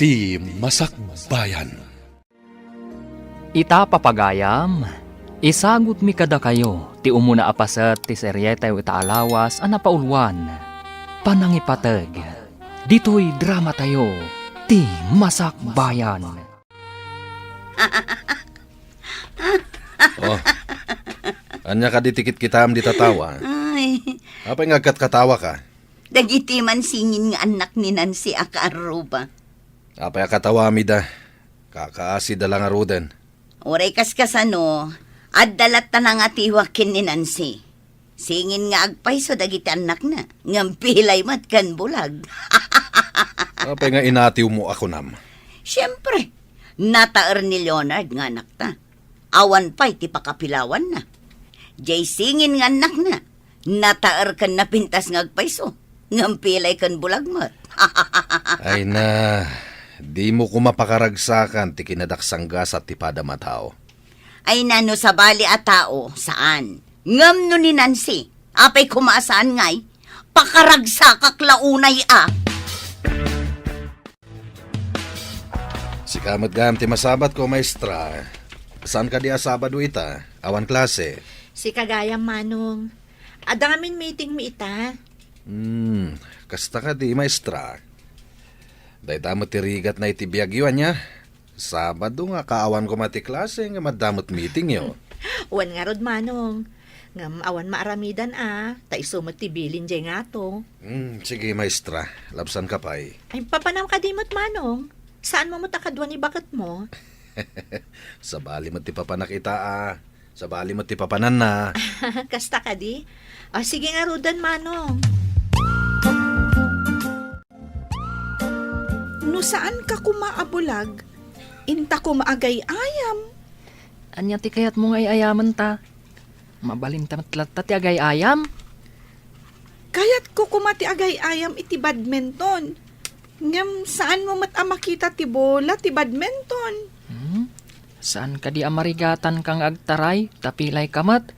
Ti Masakbayan. Ita papagayam, isagot mi kada kayo, ti umuna apasat ti seryete ita alawas a napaulwan. Panangipateg, dito'y drama tayo, ti Masakbayan. Oh, anya ka ditikit kitam di tatawa. Ay, Apay nga katawa ka? dagiti man singin nga anak ni Nancy Akaruba. Apay katawa mi da. Kakaasi da lang aruden. Oray kasano, addalat ta na nga tiwakin ni Nancy. Singin nga agpay so dagiti anak na, ngampilay mat kan bulag. Apay nga inatiw mo ako nam. Siyempre, nataer ni Leonard nga anak ta. Awan pa'y ti pakapilawan na. Jay singin nga anak na, nataer kan na pintas nga agpayso, ngampilay kan bulag mat. Ay na, di mo ko mapakaragsakan ti kinadaksangga sa tipada matao. Ay nano sa bali a tao, saan? Ngam no ni Nancy, apay kumasaan ngay, pakaragsakak launay a. Si kamat gam ti masabat ko, maestra. Saan ka di asabado ita? Awan klase. Si kagaya manong, adamin meeting mi ita. Kasta ka di, maestra. Day damot tirigat na itibiyagyo niya. Sabado nga kaawan ko mati klase nga madamot meeting yo. Wan nga rod manong, ngam awan maaramidan ta isumot tibilin jay nga to. Sige, maestra. Labsan ka pa'y. Ay papanam ka dimot manong, saan mo matakadwa ni bakat mo? Sa bali mo ti papanakita Sa bali mo ti papanan na. Kasta ka di? Sige nga rodan manong. No saan ka kumaabulag, inta ko maagay ayam. Anya ti kayat mo ngay ayaman ta? Mabalin ta matlat ti agay ayam? Kayat ko kumati agay ayam iti badminton. Ngam saan mo makita ti bola ti badminton? Saan ka di amarigatan kang agtaray, tapilay kamat?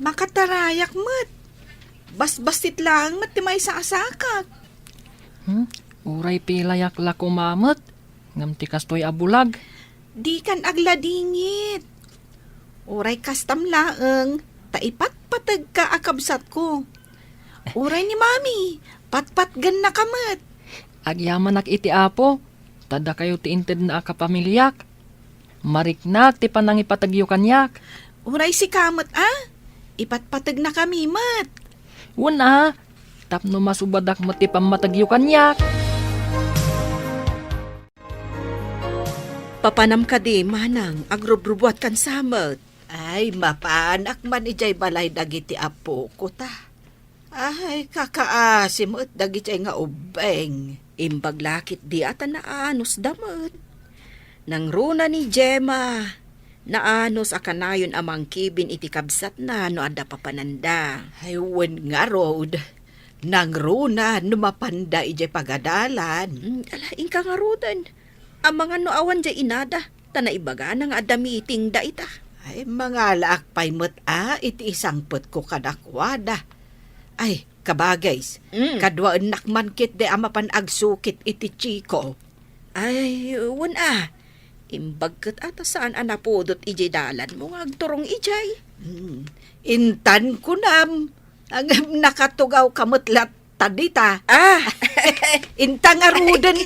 Makatarayak mat. Bas-basit lang mat ti may saasakak. Uray pilayak la kumamat, ngam ti kastoy abulag. Di kan agladingit. Uray kastam laeng, taipat-patag ka akabsat ko. Uray ni mami, patpatgan na kamat. Agyaman nak iti apo, tada kayo ti inted na akapamilyak. Mariknak ti panangipatagyo kanyak. Uray si kamat ipatpatag na kami mat. Una, tapno masubadak mo ti pamatagyo kanyak. Papanam ka di, manang, agrubrubuat kan samet. Ay, mapaanak man ijay balay dagiti apo ko ta. Ay, kakaasim at dagiti nga ubeng. Imbag lakit di ata naanos damat. Nang runa ni Gemma, naanos akanayon amang kibin iti kabsat na no ada papananda. Ay, wen nga road. Nang runa, numapanda ijay pagadalan. Ala, ingka nga rodan. Ang mga no awan jay inada, tanaibaga nang ada meeting da ita. Ay, mga laakpay mo't iti isangpot ko kadakwada. Ay, kabagays, kadwaan nakman kit de amapan agsukit iti chiko. Ay, wan imbag kat ata saan anapodot ijay dalan mo nga agturong ijay. Intan ko nam, ang nakatugaw kamutlat tadita. Intang arudan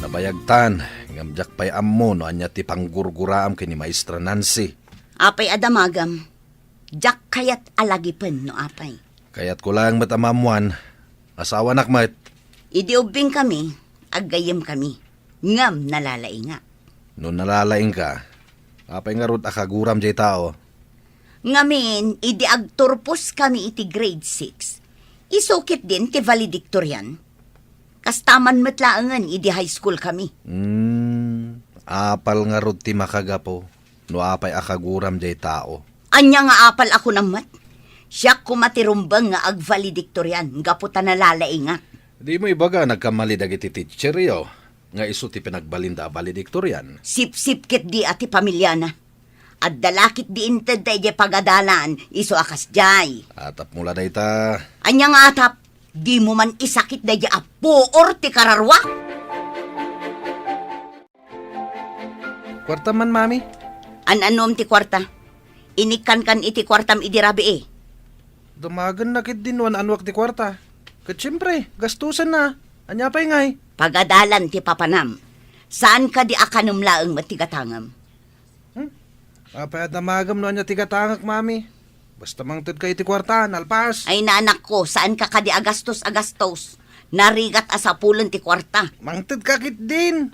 Nabayagtan, ngamjak pa'y ammo no anya ti panggurguraam kini Maestra Nancy. Apay adamagam, jak kayat alagipen no apay. Kayat ko lang matamamuan, asawa nakmat. Idiubing kami, aggayem kami, ngam nalalay nga. No nalalaing ka, apay nga rod akaguram jay tao. Ngamin, idi agturpos kami iti grade 6. Isukit din ti valedictorian. Kastaman matlaangan idi high school kami. Apal nga rod ti makagapo, no apay akaguram jay tao. Anya nga apal ako namat. Siya kumatirumbang nga ag-valedictorian, gaputa nalalay nga. Di mo ibaga nagkamali dagiti teacher yo, nga iso ti pinagbalinda valedictorian. Sip-sip kit di ati pamilya na. At dalakit di inted tayo pagadalan, iso akas jay. Atap mula da ita. Anya nga atap, Di mo man isakit na apo or ti kararwa. Kwarta man, mami. An-anom ti kwarta. Inikan kan iti kwartam idirabi eh. Dumagan na kit din wan anwak ti kwarta. Kat syempre, gastusan na. Anya pa'y ngay. Pagadalan ti papanam. Saan ka di akanum laeng matigatangam? Apay damagam no anya tigatangak, mami. Basta mangtod kay ti kwarta, nalpas. Ay nanak ko, saan ka di agastos? Narigat asapulan ti kwarta. Mangtod ka kit din.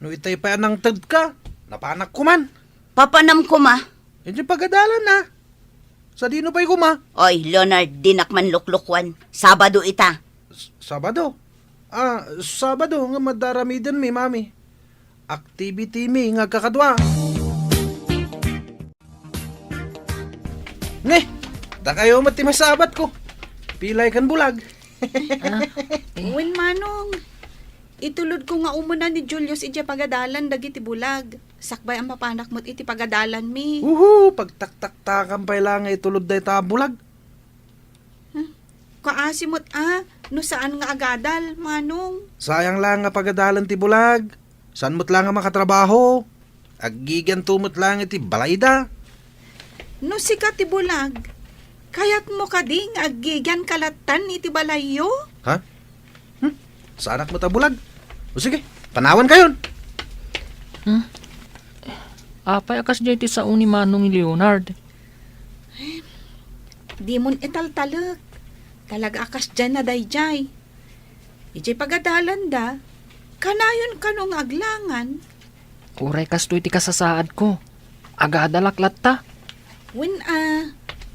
No itay pa nang tad ka. Napanak ko man. Papanam ko ma. Yan yung pagadalan na. Sa dino pa'y kuma. Oy, Leonard, dinakman luklukwan. Sabado ita. Sabado. Sabado nga madaramidan mi, mami. Activity mi nga kakadwa. Ne, da kayo mati masabat ko. Pilay kan bulag. Wen manong, itulod ko nga umuna ni Julius iti pagadalan dagiti bulag. Sakbay ang mapanak mo't iti pagadalan mi. Pagtaktak-takam pa'y lang itulod day ta bulag. Kaasimot no saan nga agadal, manong. Sayang lang nga pagadalan ti bulag. San mo't lang nga makatrabaho. Agigan tumot lang iti balayda. No sikat ti bulag, kayat mo ka ding agigan kalatan iti balayo? Ha? Sa anak mo ta bulag? O sige, panawan kayon. Apay akas jay ti sa uni manong ni Leonard. Di mon italtalag. Talaga akas dyan na dayjay. Ijay pagadalan da, kanayon kanong aglangan. Uray kas to iti kasasaad ko. Agadalaklat ta. Wen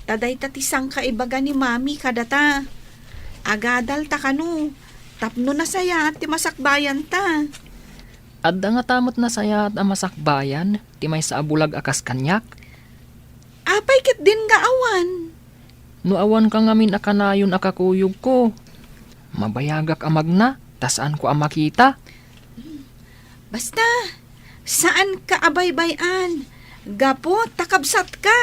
taday tatisang kaibaga ni mami kadata. Agadal ta kano, tapno na saya ti masakbayan ta. Adda nga tamot na saya at amasakbayan, ti may sa abulag akas kanyak. Apay kit din nga awan. No awan ka ngamin akanayon akakuyog ko. Mabayagak amag na, tasaan ko amakita. Basta, saan ka abaybayan? Gapo, takabsat ka.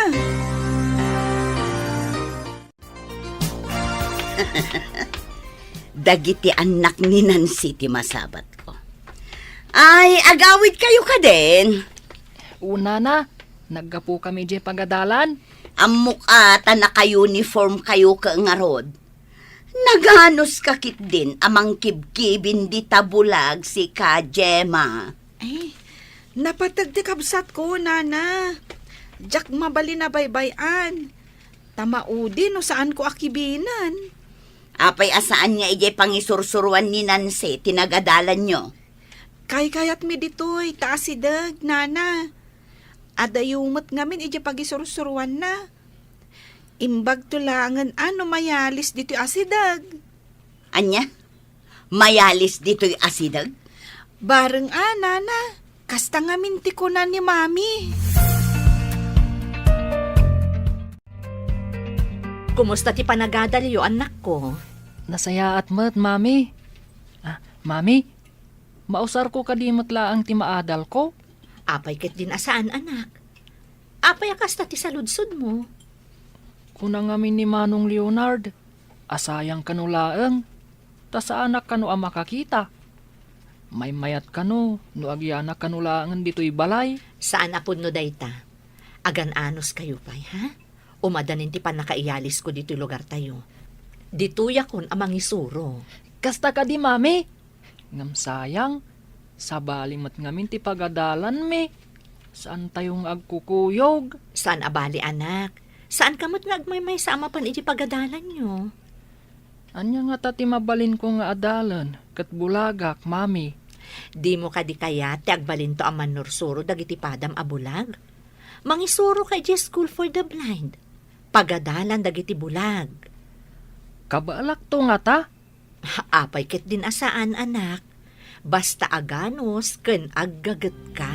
Dagiti anak ni Nancy ti masabat ko. Ay, agawid kayo ka din. Una na, naggapo kami di pagadalan. Amok ata naka-uniform kayo ka nga rod. Naganos kakit din amang kibkibin di tabulag si ka Gemma. Eh, napatagtikabsat ko, nana. Jak mabali na baybayan. Tamaudi no saan ko akibinan. Apay asaan nga ijay pangisursuruan ni Nancy tinagadalan nyo. Kayat mi ditoy, taasidag, nana. Adayumot ngamin ija pagisursuruan na. Imbag tulangan ano mayalis dito asidag. Anya? Mayalis dito'y asidag? Bareng nana. Kasta ngamin ti ko na ni mami. Kumusta ti panagadalyo, anak ko? Nasaya at mat, mami. Mami, mausar ko kadimot laang ti maadal ko. Apay ket din asaan, anak? Apay akas ti saludsod mo? Kunang amin ni Manong Leonard, asayang kanulaang, ta sa anak kano ang makakita. May mayat kano, no agyanak kanulaangan dito'y balay. Saan apod no dayta? Agan-anos kayo pay, ha? Umadanin ti panakaiyalis ko dito'y lugar tayo. Dituya kon amang isuro. Kasta ka di, mami. Ngam sayang, sa balimat ngamin ti pagadalan mi. Saan tayong agkukuyog? Saan abali, anak? Saan kamot nga agmay sa amapan iti pagadalan nyo? Anya nga tati mabalin ko nga adalan, kat bulagak, mami. Di mo ka di kaya ti agbalin to aman nursuro dagiti padam abulag? Mangisuro kay di School for the Blind. Pagadalan dagiti bulag. Kabalak to nga ta? Apay ket din asaan, anak. Basta aganos ken aggaget ka.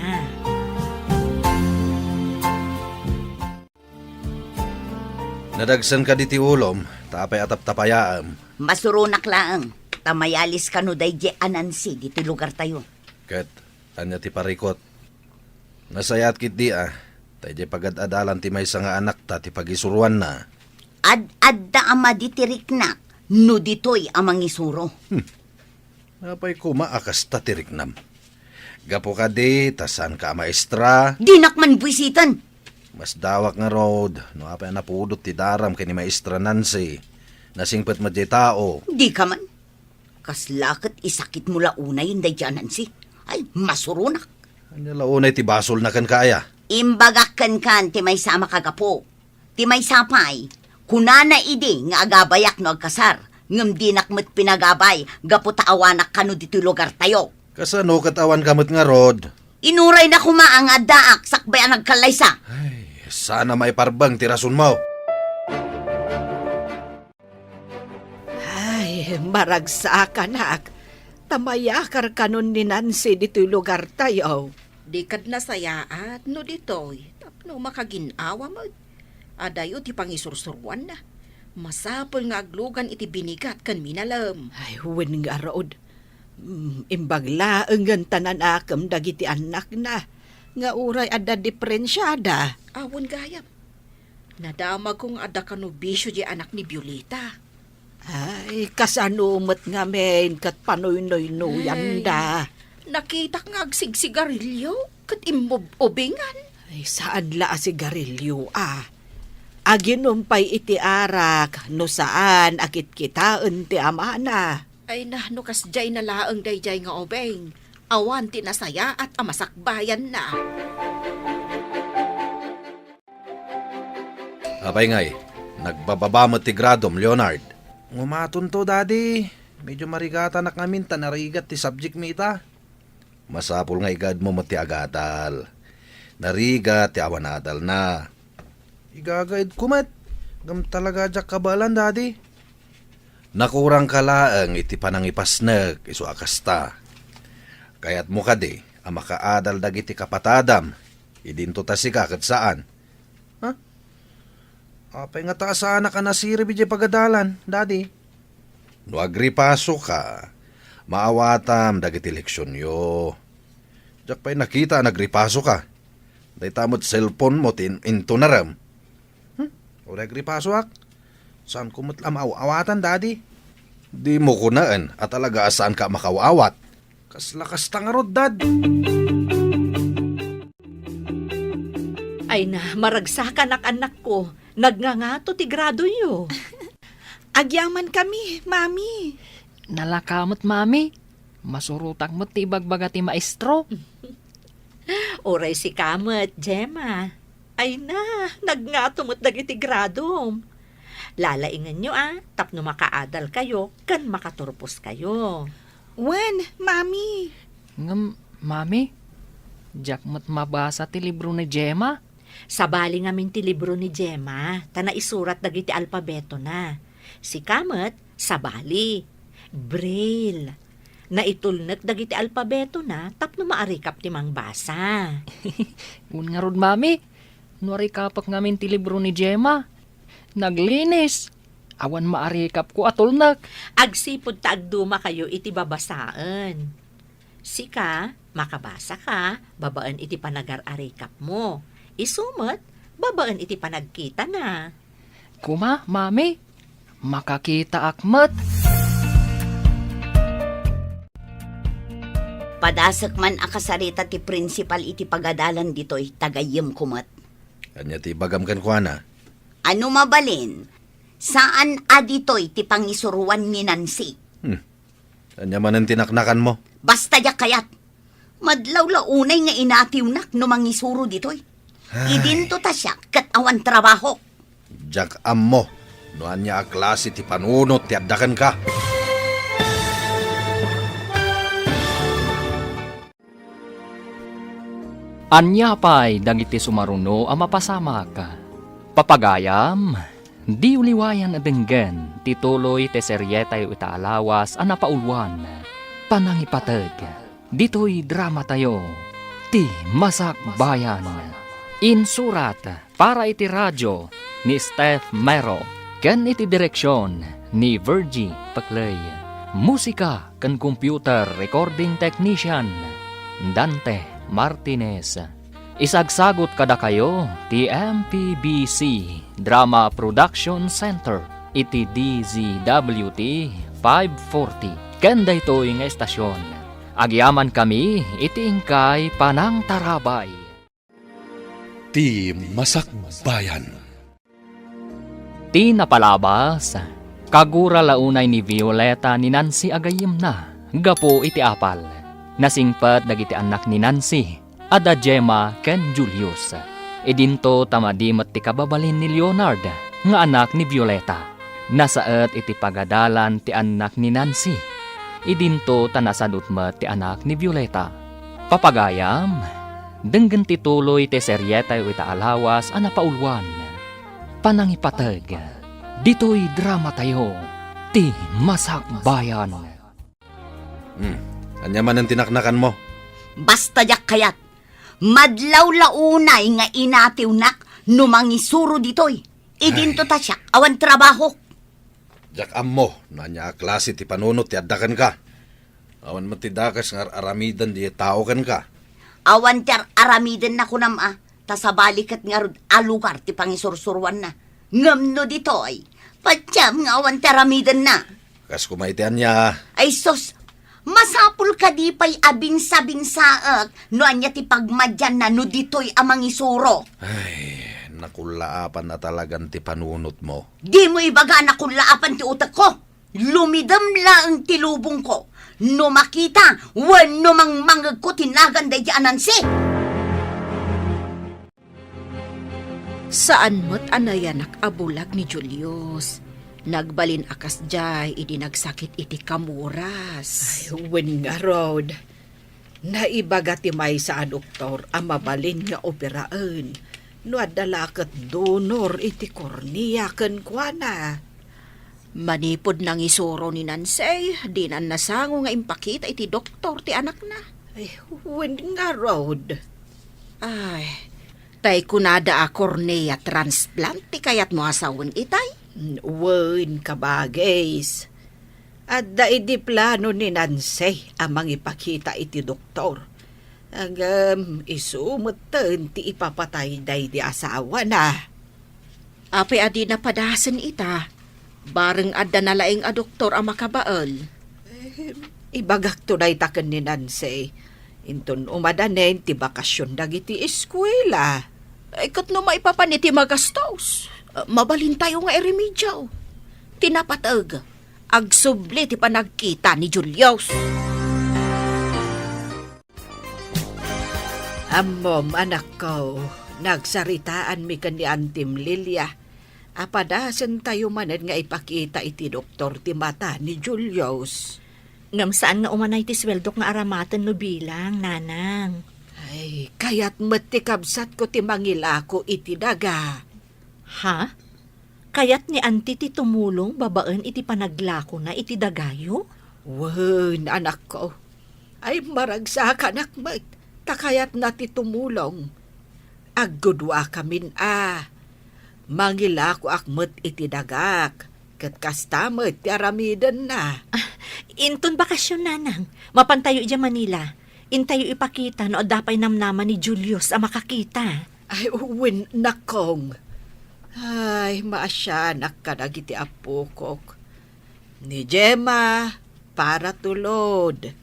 Nadagsan ka di ti ulom, tapay atap-tapayaam. Masurunak laang. Tamayalis ka no dayje anansi dito lugar tayo. Kat, anya ti parikot. Nasayat kit di tayo pagad-adalan ti may nga anak ta ti pagisuruan na. Ad-adda ama di tiriknak. no ditoy amang isuro. Napay kumaakas ta tiriknam. Gapo ka di, tasan ka maestra. Dinak man buwisitan. Mas dawak nga road. No apay napudot ti daram kay ni maestra Nancy. Nasingpet mo di tao. Di ka man. Kaslakit isakit mula unay yung dayjanan si. Ay, masurunak. Ano launay ti basol na kan kaya? Imbagakkan kan ti may sama kagapo. Ti may sapay. Kunana idi nga agabayak no agkasar. Ngam dinakmet pinagabay. Gapo taawanak kano dito lugar tayo. Kasano katawan kamot nga rod? Inuray na kumaang adaak sakbay ang nagkalaysa. Ay, sana may parbang tirasun mo. Ay, maragsa ka nak. Tamayakar kanon ni Nancy dito'y lugar tayo. Di kad nasayaat no ditoy. Tapno makaginawa mo. Adayo ti pangisursurwan na. Masapol nga aglugan iti binigat kan minalam. Ay, huwin nga rood. Imbagla ang tanan akam dagiti anak na. Nga uray ada diferensyada. Awon gayam. Nadamag kong ada kanubisyo di anak ni Violeta. Ay, kasanumot nga men kat panoy-noy-noyan da. Nakita nga agsigsigarilyo kat imobobingan. Ay, saan la sigarilyo Aginumpay iti arak, no saan akit kitaan ti amana. Ay no kasjay na laang dayjay nga obeng. Awan ti nasaya at amasakbayan na. Apay ngay, nagbababamot ti gradom, Leonard. Ngumaton to, daddy. Medyo marigata na kami narigat ti subject mita. Masapul nga igad mo mati agatal. Narigat ti awanadal na. Igagaid kumat. Gam talaga jak kabalan, daddy. Nakurang kalaang iti panangipasnag iso akasta. Kaya't mo kadi, ang makaadal dagiti kapatadam. Idinto ta si kakat saan. Ha? Apay nga taasaan ka na siri bidya pagadalan, daddy. No agripaso ka, maawatam dagiti leksyon yo. Diyak pa'y nakita nagripaso ka. Day tamot cellphone mo into naram. O agripaso ak? Saan kumutlam awatan, daddy? Di mo kunaan at talaga saan ka makawawat. Kaslakas tangarod, dad. Ay na, maragsakan anak ko. Nagngangato ti grado yo. Agyaman kami, mami. Nalakamot, mami. Masurutak mo ti bagbaga ti maestro. Oray si Kamet, Gemma. Ay na, nagngato mo't dagiti gradom. Lalaingan nyo tapno makaadal kayo, kan makaturpos kayo. Wen, mami. Ngam, mami, jak mo't mabasa ti libro ni Gemma. Sabali ngamin ti libro ni Gemma, ta naisurat dagiti alpabeto na. Si Kamet, sabali. Braille. Naitulnek dagiti alpabeto na, tapno maarikap ti mangbasa. Un nga rod, mami. Nuari kapak ngamin ti libro ni Gemma. Naglinis. Awan maarikap ko atulnak. Agsipod ta agduma kayo iti babasaan. Sika, makabasa ka, babaan iti panagar-arikap mo. Isumot, babaan iti panagkita na. Kuma, mami. Makakita akmat. Padasak man akasarita ti principal iti pagadalan dito'y tagayem kumat. Kanya ti bagam kan kuana. Ano mabalin? Saan adito'y ti pangisuruan ni Nancy? Kanya man ang tinaknakan mo. Basta ya kayat. Madlaw-launay nga inatiwnak no mangisuro dito'y. Idinto ta siya kat awan trabaho. Jak am mo. Noan niya a klase ti panunot ti addakan ka. Anya pa'y dagiti sumaruno ang mapasamak. Papagayam, di uliwayan adenggen, tituloy te seryetay itaalawas ang napaulwan. Panangipatag, dito'y drama tayo, ti Masak Bayan. Insurat para iti radyo ni Steph Mero, ken iti direksyon ni Virgie Paclay. Musika ken computer recording technician Dante Martinez. Isagsagot kada kayo ti MPBC Drama Production Center iti DZWT 540. Kanda ito'y nga estasyon. Agyaman kami iti ingkay Panang Tarabay. Ti Masakbayan. Ti napalabas, kagura launay ni Violeta ni Nancy agayim na, gapo iti apal. Nasingpat dagiti anak ni Nancy, ada Gemma ken Julius. Idinto tamadimat ti kababalin ni Leonard, nga anak ni Violeta. Nasaet iti pagadalan ti anak ni Nancy. Idinto tanasadutmat ti anak ni Violeta. Papagayam, denggen ti tuloy ti seryeta iti alawas a napaulwan. Panangipateg, dito'y drama tayo, ti Masakbayan. Anya man ang tinaknakan mo. Basta jak kayat. Madlaw launay nga inatiwnak numangisuro ditoy. Idinto ta siya, awan trabaho. Jak ammo, nanya klase ti panunot ti addakan ka. Awan matidakas nga aramidan di tao kan ka. Awan ti aramidan na kunam ta sa balikat nga rod alugar ti pangisursurwan na. Ngamno ditoy, patyam nga awan ti aramidan na. Kas kumaitian niya, Ay sos, masapul ka di pa'y abinsa-binsaak no anya ti pagmadyan na no ditoy amang isuro. ay, nakulaapan na talagang ti panunot mo. Di mo ibaga na kung laapan ti utak ko. Lumidamla ang tilubong ko. No makita, wano mang mangag ko tinagan day di anansi. Saan mo't anayanak abulag ni Julius? Nagbalin akas jay, idi nagsakit iti kamuras. Ay, wen nga rod. Naibaga ti may sa doktor ang mabalin nga operaan. No adalakat donor iti kornea ken kuana. Manipod nang isuro ni Nancy, di na nasango nga impakita iti doktor ti anak na. Ay, wen nga rod. Ay, tay kunada a cornea transplant ti kayat mo asawon itay. Wen kabagays. At daidi plano ni Nancy amang ipakita iti doktor. Ang isumutan ti ipapatay day di asawa na. Ape adi na padasan ita. Bareng adda na laing a doktor ang makabaal. Ibagak to day taken ni Nancy. Inton umadanen ti bakasyon dagiti eskwela. Ikat no maipapaniti magastos. Mabalin tayo nga eremedyaw. Tinapatag. Agsubli ti panagkita ni Julius. Amom, anak ko. Nagsaritaan mi kan ni Antim Lilia. Apadasan tayo manad nga ipakita iti doktor ti mata ni Julius. Ngam saan nga umanay ti sweldok nga aramatan no bilang, nanang. Ay, kaya't matikabsat ko ti mangilako iti daga. Ha? Kayat ni auntie ti tumulong babaan iti panaglako na iti dagayo? Wen, anak ko. Ay maragsak anak mat. Takayat na ti tumulong. Agudwa kamin Mangilako akmet iti dagak. Kat kastamet ti aramidan na. Inton bakasyon, nanang. Mapantayo ija Manila. Intayo ipakita no adapay namnaman ni Julius ang makakita. Ay, wen, nakong. Ay, maasyanak ka na giti apukok. Ni Gemma, para tulod.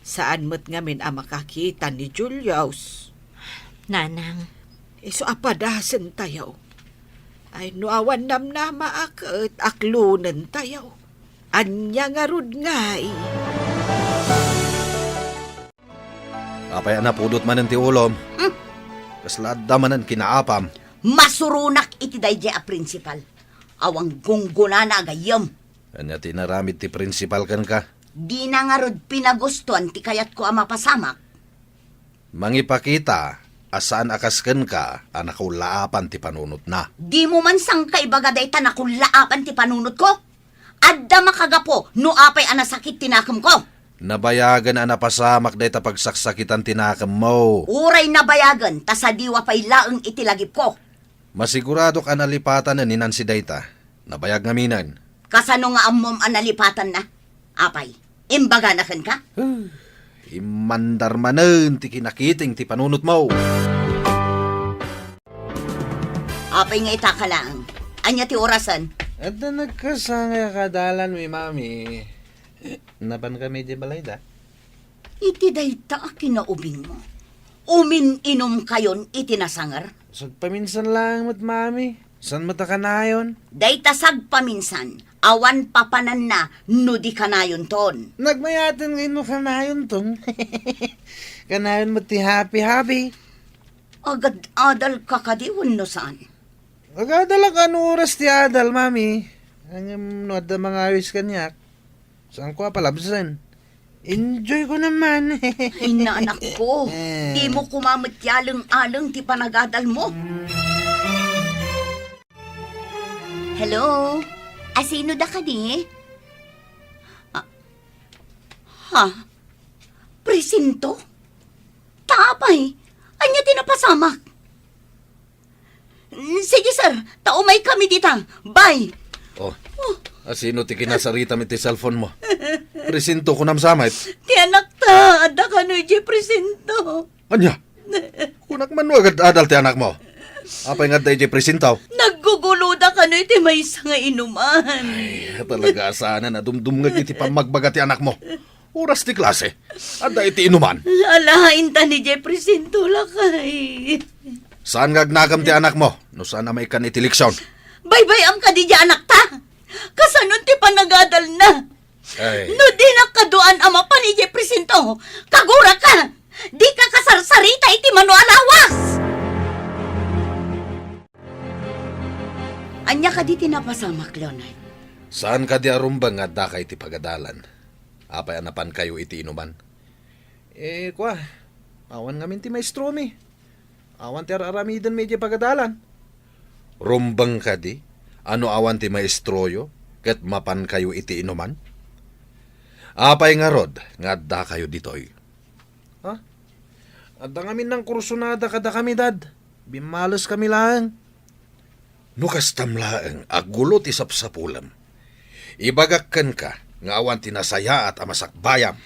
Saan mo't ngamin ang makakita ni Julius? Nanang. Iso apadasan tayo. Ay, nuawan namnama akat aklunan tayo. Anya nga rod ngay. Apay na pudot man ang ti ulom. Kaslada man ang kinaapam. Masurunak iti dayjay a principal. Awang gungguna na agayam. Kanya tinaramid ti principal kan ka. Di na nga rod pinagustuhan ti kayat ko ang mapasamak. Mangipakita, asaan akasken ka, anakulaapan ti panunot na. Di mo man sang kaibaga day tanakulaapan ti panunot ko. Adda makagapo, no apay anasakit tinakam ko. Nabayagan ang napasamak day ta pagsaksakitan tinakam mo. Uray nabayagan, ta sa diwa pa'y laeng itilagip ko. Masigurado ka nalipatan na ni Nancy Dayta. Nabayag ngaminan. Kasano nga amom analipatan na? Apay, imbaga na kan ka? Imandar manen ti kinakiting ti panunot mo. Apay nga itaka lang. Anya ti orasan, At na nagkasanga kadalan mi mami. Napan kami di balay da? Iti dayta kinaubing mo. Umin-inom kayon iti nasangar. So paminsan lang mat mami. San mata ka na yun? Dayta paminsan, awan papanan na, no di kanayon ton. Nagmayatin ngayon mo kanayon tong. Kanayon mo ti happy-happy. Agad adal kakadiwan no saan. Agadala ka no oras ti adal, mami. Ang no da mga awis kanyak. Saan ko palabsan? Enjoy ko naman. Ay na anak ko, di mo kumamit yalang-alang ti panagadal mo. Hello? Asino da ka di? Ha? Presinto? Tapay? Anya tinapasamak? Sige sir, taumay kami dita. Bye! Oh, asino ti kinasarita mi ti cellphone mo? Presinto ko namsamit. Ti anak ta, ada ka no iti presinto. Anya? Kunak man agad adal ti anak mo. Apay nga tayo presintaw. Naggugulo da ka no iti may nga inuman. Ay, talaga sana na dumdum nga iti pamagbaga ti anak mo. Oras ti klase. Ada iti inuman. Alahain ta ni Jeffrey Sinto lakay. Saan ngagnagam ti anak mo? No saan na may kan iti liksyon? Bye-bye am ka di di anak ta. Kasanon ti panagadal na. Ay, No di nakaduan ama pa ni Jeffrey Sinto. Kagura ka. Di ka kasarsarita iti manualawas. Anya ka di tinapasamak, Leonard. saan ka di arumbang nga da iti pagadalan? Apay anapan kayo iti inuman? Kwa, awan ngamin ti maestro mi. Awan ti aramidan medya pagadalan. Rumbang ka di? Ano awan ti maestroyo? Ket mapan kayo iti inuman? Apay nga rod, nga da kayo ditoy. Ha? Adda ngamin ng kursunada kada kami dad. Bimalos kami lang. Nukas tamlaeng agulo ti sapsapulam. Ibagakkan ka nga awan tinasaya at amasakbayam.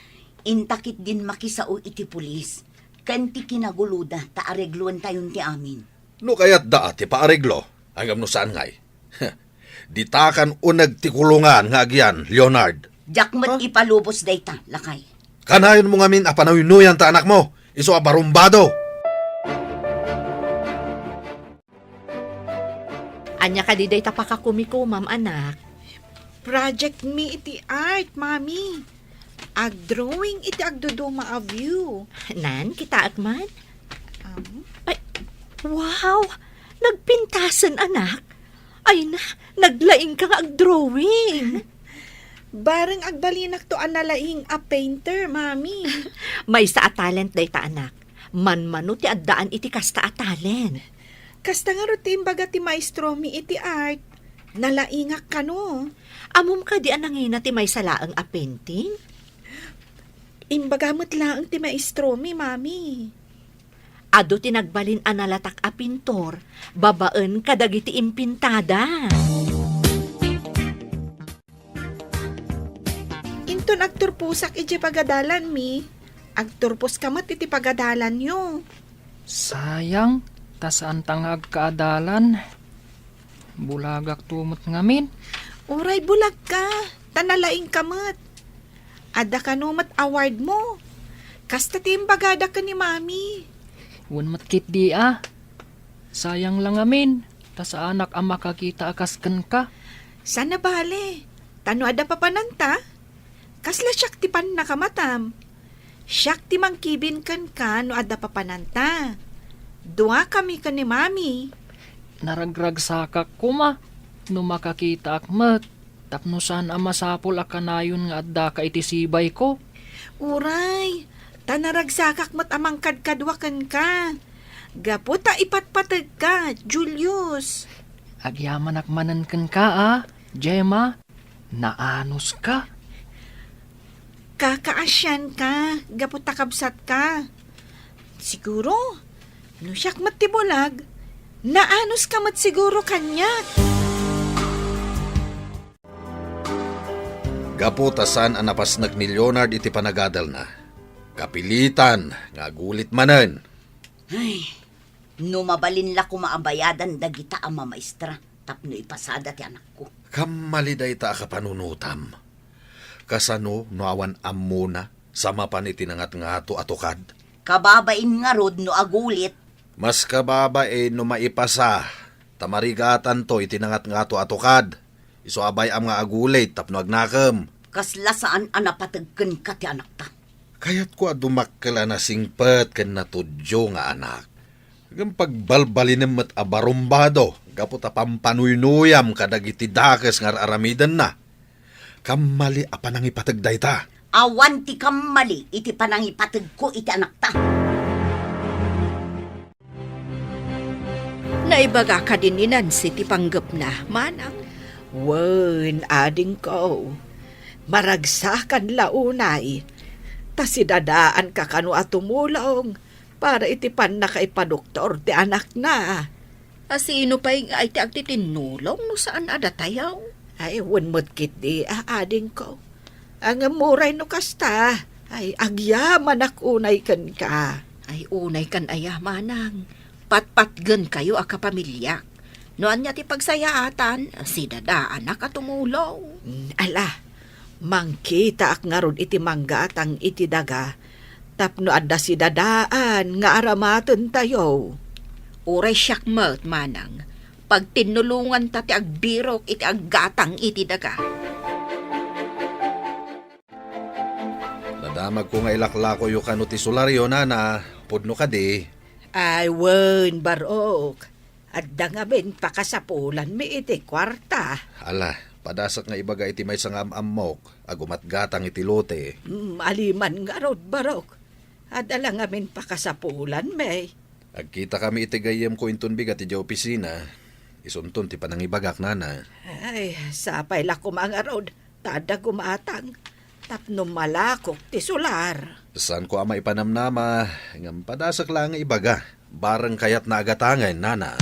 Intakit din makisao iti pulis. Kanti kinaguluda ta aregluan tayon ti amin. No kayat da ti paareglo, agam no saan ngay. Ditakan unag ti kulungan nga agyan, Leonard. Jakmat ipalubos dayta, lakay. Kanayon mo ngamin apanawin ta anak mo. Iso abarumbado. Anya ka di day tapakakumiko, ma'am anak. Project me iti art, mami. Ag-drawing iti agduduma a view. Nan, kita akman? Ay, wow! Nagpintasan, anak. Ay na, naglaing ka nga ag-drawing. Bareng agbalinak to analaing a painter, mami. May sa a talent day ta, anak. Manmano ti addaan iti kasta a talent. Kasta nga rutin baga ti maestro mi iti art. Nalaingak ka no. Amom ka di anangina ti may salaang a painting? Imbagamot lang ti maestro mi, mami. Ado ti nagbalin analatak a pintor, babaan kadagiti impintada. Inton agturpusak iti pagadalan mi. Agturpos kamat iti pagadalan nyo. Sayang, tasaan tangag kaadalan. Bulagak tumot ngamin. Uray bulag ka. Tanalaing kamat. Ada ka numat award mo. Kasta timbagada ka ni mami. Wan matkit di Sayang lang ngamin. Tas anak ang makakita akaskan ka. Sana bale. Tano ada papananta? Kasla siyak ti pan nakamatam. Siyak ti mangkibin kan ka no ada papananta. Dua kami ka ni mami. Naragrag sakak ko ma. No makakita akmat. Tapno saan ang masapol akanayon nga adda ka iti sibay ko. Uray, tanaragsakak mat amang kadkadwakan ka. Gaputa ipatpatag ka, Julius. Agyaman akmanan kan ka Gemma. Naanos ka. Kakaasyan ka, gaputa kabsat ka. Siguro, no siyak mat tibulag, naanos ka mat siguro kanyak. Gaputasan ang napasnag ni Leonard iti panagadal na. Kapilitan, nga gulit manen. Ay, no mabalin la kumaabayadan dagita ang mamaestra. tapno ipasada ti anak ko. Kamali day ta ka panunutam. Kasano no awan amuna sa mapan itinangat nga ato atukad. Kababain nga rod no agulit. Mas kababa no maipasa. Tamarigatan to itinangat nga ato atukad. Iso abay am nga agulit tapno agnakam. Kasla saan anapatagkan ka ti anak ta. Kayat ko adumakkala na singpet ken natudyo nga anak. Hanggang pagbalbalinem at abarumbado, gapot a pampanuynoyam kadagiti dakes nga aramidan na. Kamali a panangipatagday ta. Awan ti kamali iti panangipatag ko iti anak ta. Naibaga ka din ni Nancy ti panggap na, manang. Wen, ading ko. Maragsakan launay. Ta si dadaan ka kanu atumulong para itipan na kay padoktor ti anak na. Sino pa yung ay ti agtitinulong no saan adatayaw? Ay, wen mo't kiti, ading ko. Ang muray no kasta. Ay, agyaman unay kan ka. Ay unay kan aya manang. Patpatgen kayo a kapamilya. Noan niya ti pagsayaatan, si dadaan na katumulong. Ala, mangkita ak nga ron iti manggatang iti daga. Tapno adda si dadaan nga aramaten tayo. Uray siyak mat manang. Pag tinulungan ta ti agbirok iti aggatang iti daga. Nadamag ko nga ilaklako yung kano ti solaryo na pudno ka di. Ay, wen, barok. Adda nga ben pakasapulan mi iti kwarta. Ala, padasak nga ibaga iti may sangam amok, agumat gatang iti lote. Aliman nga rod, barok. Adala nga ben pakasapulan, may. Agkita kami iti gayem ko inton bigat iti opisina. Isunton ti panangibagak nana. Ay, sapay la ko mga rod. Tada gumatang. Tapno malakok ti solar. Saan ko ama ipanamnama, ngam padasak lang nga ibaga. Barang kayat na agatangan, nana.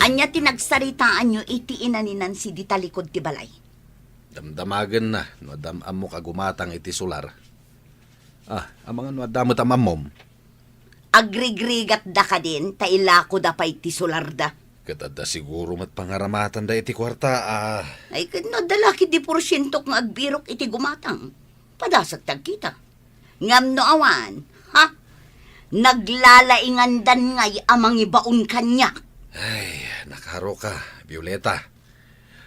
Anya tinagsaritaan nyo iti inaninan si di talikod ti balay. Damdamagan na, no damam mo kagumatang iti solar. Ang mga no damot amamom. Agrigrigat da ka din, tailako da pa iti solar da. Katada siguro mat pangaramatan da iti kwarta, Ay, no, dalaki di porsyento nga agbirok iti gumatang. Padasak tagkita. Ngam no awan, ha? Naglalaingandan ngay amang ibaon kanya. Ay, nakaro ka, Violeta.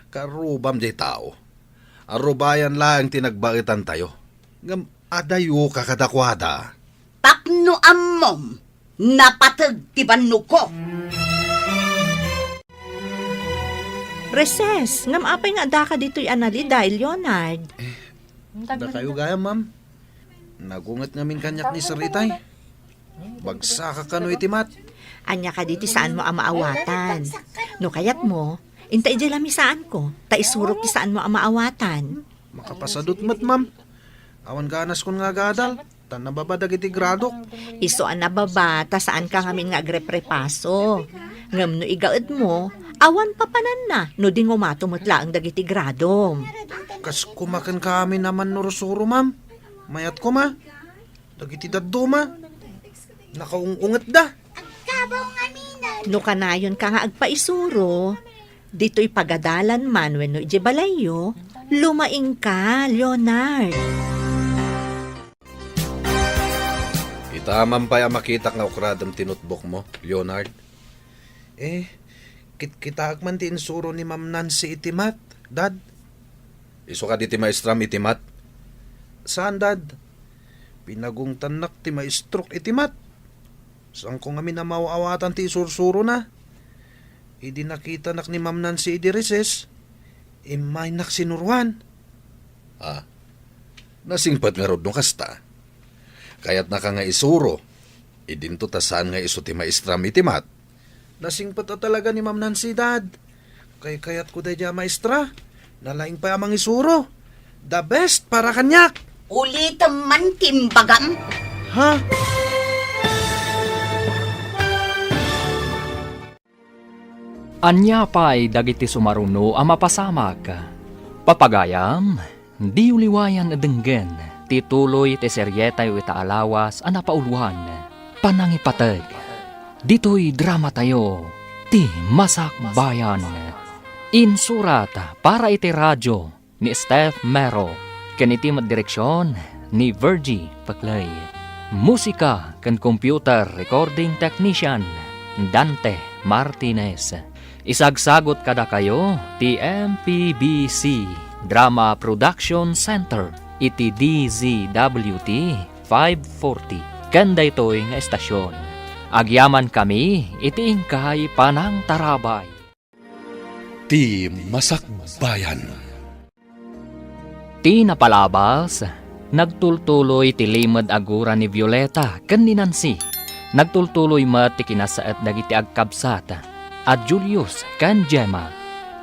Karubam di tao. Arubayan lang tinagbakitan tayo. Ngam adayo ka kadakwada. Tapno ammom, napatag ti banno ko. Reses, ngam apay nga da ka dito'y anali dahil Leonard. Da kayo gaya, ma'am. Nagungat ngamin kanyak ni Saritay. Bagsaka ka no itimat. Anya ka dito saan mo amaawatan. No kayat mo, intay di lami saan ko. Ta isurok ti saan mo amaawatan. Makapasadot mat, ma'am. Awan ganas kon nga gadal. Tan nababadag iti gradok. Iso an nababa, ta saan ka ngamin nga agreprepaso. Ngam no igaed mo, awan papanan na, no di ngumatumutla ang dagiti gradom. Kas kumakan kami naman norosuro, ma'am. Mayat ko, ma. Dagiti daddo, ma. Nakaungungat da. No kanayon ka nga agpaisuro, dito'y pagadalan man wenno ije balayo, lumaing ka, Leonard. Itaman pa yung makita nga ukradam tinutbok mo, Leonard. Kita man ti insuro ni Ma'am Nancy itimat, Dad. Iso ka di ti maestram itimat. Saan, Dad? Pinagong tanak ti maestrok itimat. Saan ko nga minamawawatan ti isursuro na? Idi nakita nak ni Ma'am Nancy idi reses. Imay nak sinurwan. Nasingpat nga rod no kasta. Kaya't naka nga isuro. Idinto tasan nga iso ti maestram itimat. Nasingpat na talaga ni Ma'am Nancy, Dad. Kayat ko dahil maestra. Nalaing pa amang isuro. The best para kanyak. Ulitam man timbagam. Ha? Anya pa'y dagiti sumaruno ang mapasamag. Papagayam, di uliwayan adenggen, tituloy ti seryeta yu itaalawas ang napauluan, panangipatag. Dito'y drama tayo, ti Masak Bayan. Insurat para iti radyo ni Steph Mero, kaniti direksyon ni Virgie Paclay. Musika kan computer recording technician Dante Martinez. Isagsagot kada kayo ti MPBC Drama Production Center iti DZWT 540 kanda ito'y nga estasyon. Agyaman kami iti ingkay panang tarabay. Ti Masak Bayan. Ti napalabas, nagtultuloy ti limad agura ni Violeta ken ni Nancy. Nagtultuloy mat ti kinasaet dagiti agkabsat at Julius ken Gemma.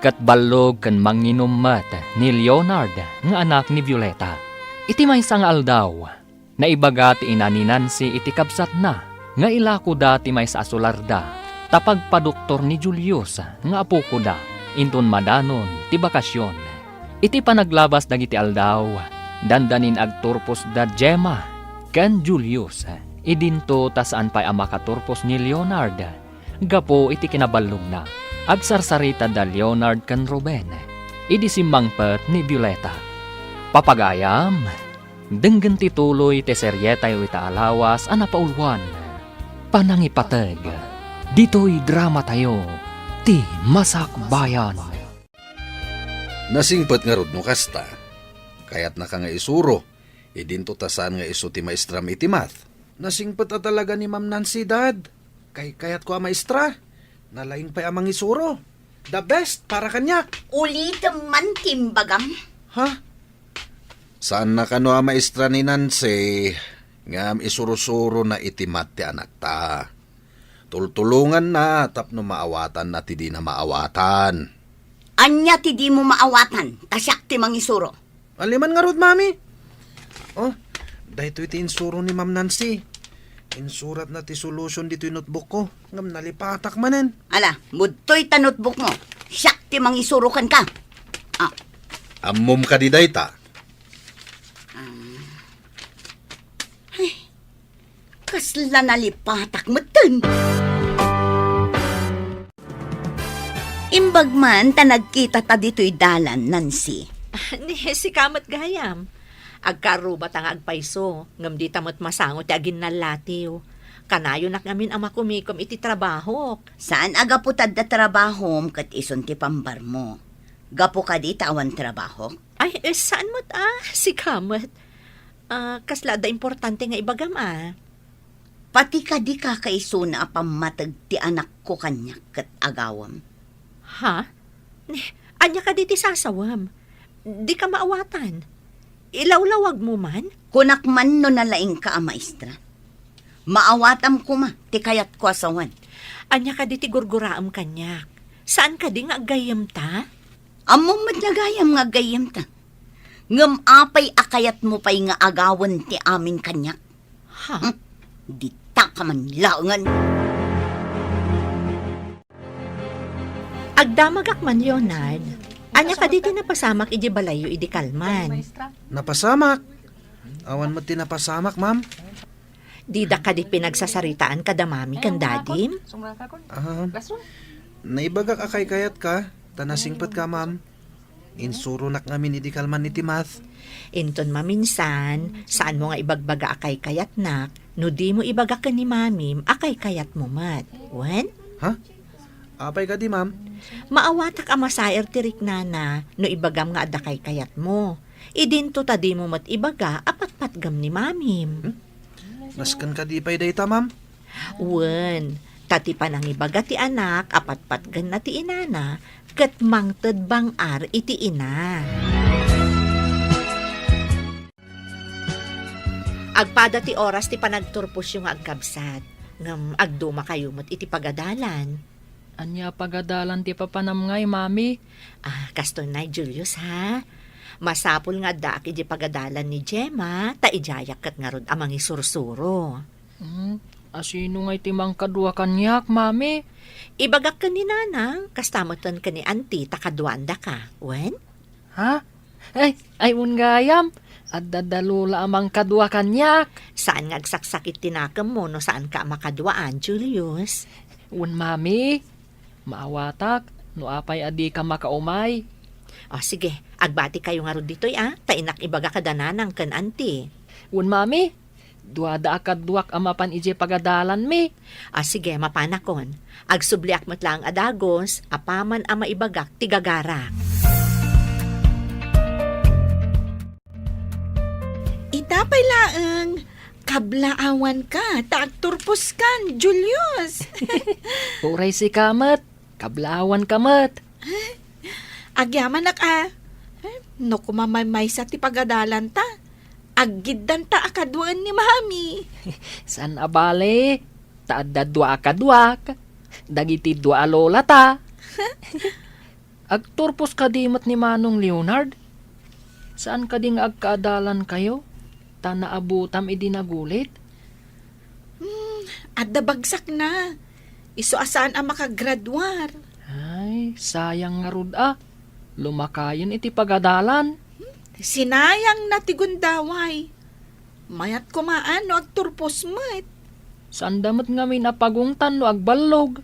Kat ballog ken manginom mat ni Leonard nga anak ni Violeta. Iti maysa nga aldaw, naibaga ti ina ni Nancy iti kabsat na nga ilako dati maysa asularda tapag padoktor ni Julius nga apo ko da inton madanon ti bakasyon. Iti panaglabas dagiti aldaw, dandanin agturpos da Gemma ken Julius. Idinto ta saan pa'y amakaturpos ni Leonard. Gapo iti kinaballog na. Agsarsarita da Leonard ken Ruben. Idi simmangpet ni Violeta. Papagayam, denggen tituloy ti seryeta yu itaalawas a napaulwan. Panangipateg, dito'y drama tayo, ti Masak Bayan. Nasingpet nga rod no kasta. Kayat na ka nga isuro. Idinto tasan nga iso ti maestram iti math. Nasingpet a talaga ni Ma'am Nancy, Dad. Kayat ko a maestra. Nalaing pa'y amang isuro. The best para kanyak. Ulitin man timbagam. Ha? Saan na kano a maestra ni Nancy? Ngam isuro-suro na itimat ti anak ta. Tultulungan na tapno maawatan na ti di na maawatan. Anya ti di mo maawatan, tasyak ti mangisuro. Aliman nga rod, Mami. Oh, dahito iti insuro ni Ma'am Nancy. Insurat na ti solution dito yung notebook ko. Ngam nalipatak manen. Ala, mudtoy ta notebook mo. Siyak ti mangisurukan ka. Ammom ka di dayta. Kasla nalipatak mo dun. Imbag man ta nagkita ta dito'y dalan, Nancy. Ni si kamat gayam. Agkarubat ang agpaiso, ngam di tamot masangot ti agin nalatiw. Kanayo nak ngamin ang makumikom iti trabaho. Saan aga putad da trabaho kat ison ti pambar mo? Gapo ka di tawan trabaho? Ay, saan mo't si kamat? Kasla da importante nga ibagam Pati ka di kakaiso na apamatag ti anak ko kanyak kat agawam. Ha? Anya ka di ti sasawam? Di ka maawatan. Ilawlawag mo man? Kunak man no nalaing ka a maestra. Maawatam ko ma, ti kayat ko asawan. Anya ka di ti gurguraam kanyak. Saan ka di nga agayam ta? Among madlagayam nga gayam ta. Ngam apay akayat mo pa'y nga agawan ti amin kanyak. Ha? Di ta ka man laungan. Agdamagak man, Leonard. Anya ka di ti napasamak iji balayo idi kalman. Napasamak. Awan mo tinapasamak, Ma'am. Di da ka di pinagsasaritaan kada mami kan dadim? Naibagak akay kayat ka. Tanasingpet ka, Ma'am. Insuro nak ngamin idi kalman iti math. Inton maminsan, saan mo nga ibagbaga akay kayat nak, no di mo ibaga ka ni mamim, akay kayat mo mat. Wen? Ha? Apay ka di, Ma'am. Maawatak amasayer tirik nana, no ibagam nga adakay kayat mo. Idinto ta di mo mat ibaga, apat-patgam ni mamim. Naskan ka di pa'y dayta, Ma'am. Wen, tati pa nang ibaga ti anak, apat-patgan na ti inana, kat mangted bang ar iti ina. Agpada ti oras ti panagturpos yung agkabsat. Ngam agduma kayo mo't iti pagadalan. Anya pagadalan ti papanamngay, Mami? Kasto na, Julius, ha? Masapul nga daak iti pagadalan ni Gemma, ta ijayak kat nga rod amang isursuro. Asino nga iti mangkadwa kanyak, Mami? Ibagak ka ni nanang, kastamotan ka ni auntie, takadwanda ka. Wen? Ha? Ay, un gayam. At dadalula amang kadwa kanyak. Saan nga agsaksakit tinakam mo no saan ka makadwaan, Julius? Un mami, maawatak, no apay adi ka makaumay. O sige, agbati kayo nga ro dito'y tainak ibaga kadananang kan anti. Un mami, duada akadwak amapan ije pagadalan mi. O sige, mapanakon. Agsubliak matlang adagos, apaman ama ibagak tigagarak. Itapay laeng, kablaawan ka, taagturpos kan, Julius. Uray si kamat, kablawan kamat. Agyaman no kumamay sa ti pagadalan ta. Aggidan ta akadwaan ni mami. San abale, taadda dua akadwak, dagiti dua alola ta. Agturpos kadimat ni Manong Leonard. Saan kading agkaadalan kayo? Tanaabutam idinagulit. Adda bagsak na. Iso asaan ang makagradwar. Ay, sayang nga rud Lumakayon iti pagadalan. Sinayang na tigundaway. Mayat kumaan no agturpos met. Saan damat nga may napagungtan no agbalog.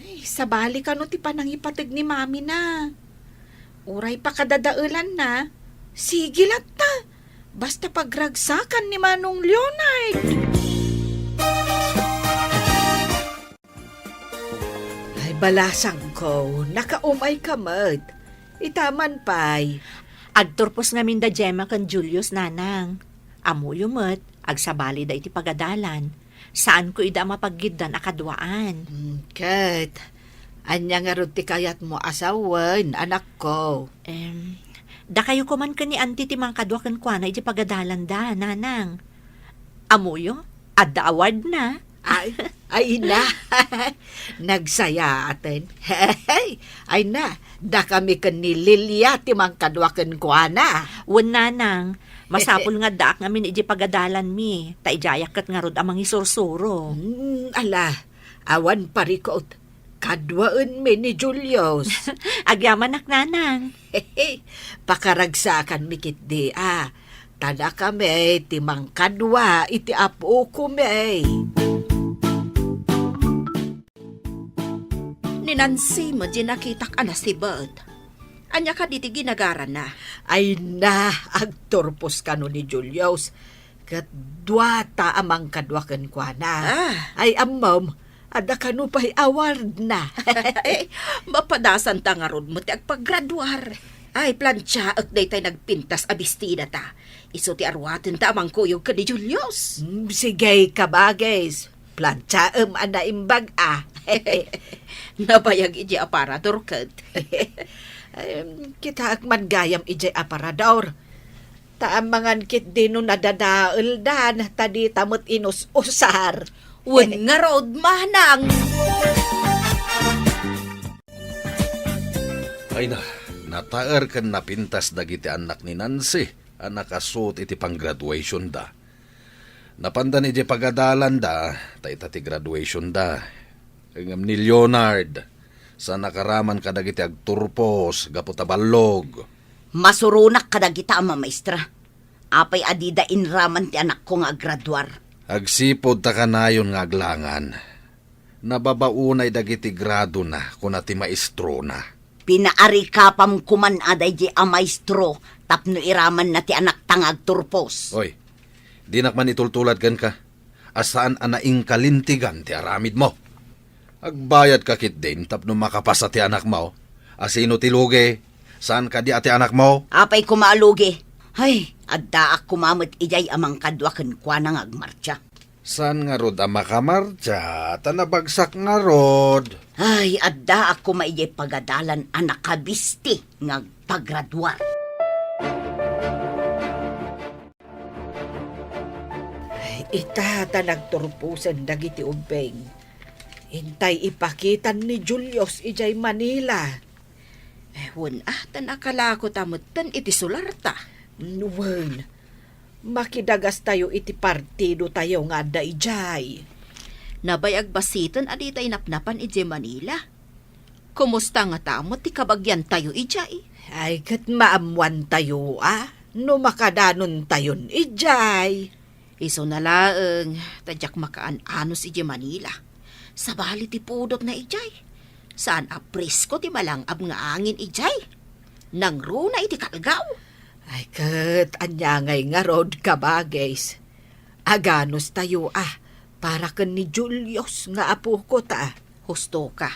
Ay, sabali ka no ti panangipatig ni mami na. Uray pa kadadaulan na. Sigilat ta. Basta pagragsakan ni Manong Leonard. Ay, balasang ko. Nakaumay ka, Mad. Itaman pa'y. Agturpos nga minda Gemma kan Julius nanang. Amuyo met, agsabali da iti pagadalan. Saan ko ida mapaggidan akadwaan? Kat, anya nga ron ti kayat mo asawan, anak ko. Da kayo kuman ka ni auntie ti mangkadwakan kwa na iti pagadalan da, nanang. Amuyo, adda award na. Ay na, nagsaya atin. Ay na, da kami kan ni Lilia ti mangkadwakan kwa na. Wan nanang, masapul nga daak ngamin iti pagadalan mi. Taijayak kat nga rod amang isursuro. Ala, awan parikot. Kadwaan mi ni Julius. Agyaman ak nanang. Pakaragsakan mikit di Tada kami timang kadwa iti apo ko may. Ni Nancy mo di nakitak si Bert. Anya ka diti ginagaran na. Ay na, agturpos ka no ni Julius. Kat dwata amang kadwakan kwa na. Ay amam, ada ka no pa'y award na. Mapadasan ta nga ron mo ti agpaggraduar. Ay, plansya at day tayo nagpintas abistida ta. Iso ti arwatin ta amang kuyog ka ni Julius. Sige kabagis. Planchaem ana imbag Nabayag iji aparador kat. Kita akman gayam ijay aparador. Taamangan kit dino nadadaal dan tadi tamot inus-usar. Wen nga road manang. Ay na, nataer kan napintas dagiti anak ni Nancy. Anak asut iti pang-graduation da. Napandan iti pagadalan da, taita ti graduation da. Ngam ni Leonard, sa nakaraman kadagiti agturpos, gaputaballog. Masurunak kadagita ama maestra. Apay adida inraman ti anak ko nga graduar. Agsipod ta kanayon nga aglangan. Nababaunay dagiti grado na kuna ti maestro na. Pinaari ka pam kuman aday di a maestro tapno iraman na ti anak tangag turpos. Oy, di nakman itultulad kan ka. Asaan anaing kalintigan ti aramid mo. Agbayad ka kit din tapno makapasa ti anak mo. Asino ti lugi? Saan ka di ati anak mo? Apay kumaalugi. Ay, adda ak kumamot ijay amang kadwaken kwa nang agmarcha. Saan nga rod ang makamarcha? Tanabagsak nga rod. Ay, adda ak kumaijay pagadalan anak kabisti nga paggraduar. Itata nagturpusan dagiti ubeng. Intay ipakitan ni Julius ijay Manila. Wen tanakala ko tamot tan iti sularta. Nuwen, makidagas tayo iti partido tayo nga da ijay. Nabayag basitan adi tayo napnapan iti Manila. Kumusta nga tamot ti kabagyan tayo ijay? Ay kat maamuan tayo No makadanon tayon, ijay. Iso na laeng, tadyak makaan-ano si Ije Manila. Sa bali ti pudot na ijay. Saan apresko ti malang ab nga angin ijay. Nang runa iti kalgaw. Ay kat, anyangay nga rod ka ba, guys? Aganos tayo para kan ni Julius nga apo ko ta. Husto ka.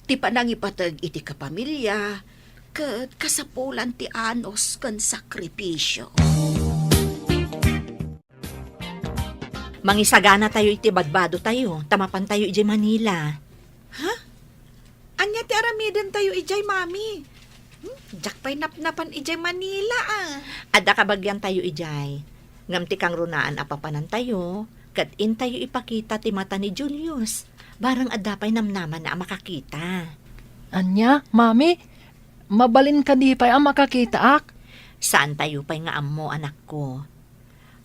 Ti panangipatag iti kapamilya, kat kasapulan ti anos kan sakripisyo. Mangisagana tayo iti badbado tayo, tamapan tayo iti Manila. Anya ti aramiden tayo ijay, mami. Jak pa'y napnapan ijay Manila Adda kabagyan tayo ijay. Ngam ti kang runaan apapanan tayo, kat in tayo ipakita ti mata ni Julius. Barang adda pa'y namnaman na makakita. Anya, mami, mabalin ka di pa'y ang makakita ak. Saan tayo pa'y nga ammo, anak ko?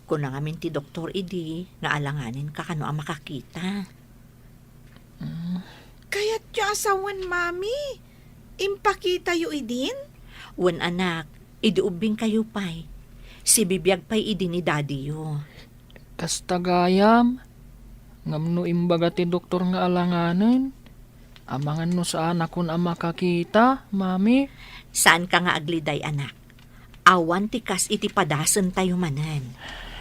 Kuna ngamin ti doktor idi, nga alanganin ka kano ang makakita. Kaya't yung asawan, mami. Impakita yu idin? Wan anak, idiubing kayo pa'y. Si bibiyag pa'y idi ni daddy yo. Kastagayam, ngam no imbaga ti doktor nga alanganin. Amangan no saan akon ang makakita, mami. Saan ka nga agliday, anak? Awan ti kas iti padasan tayo manan.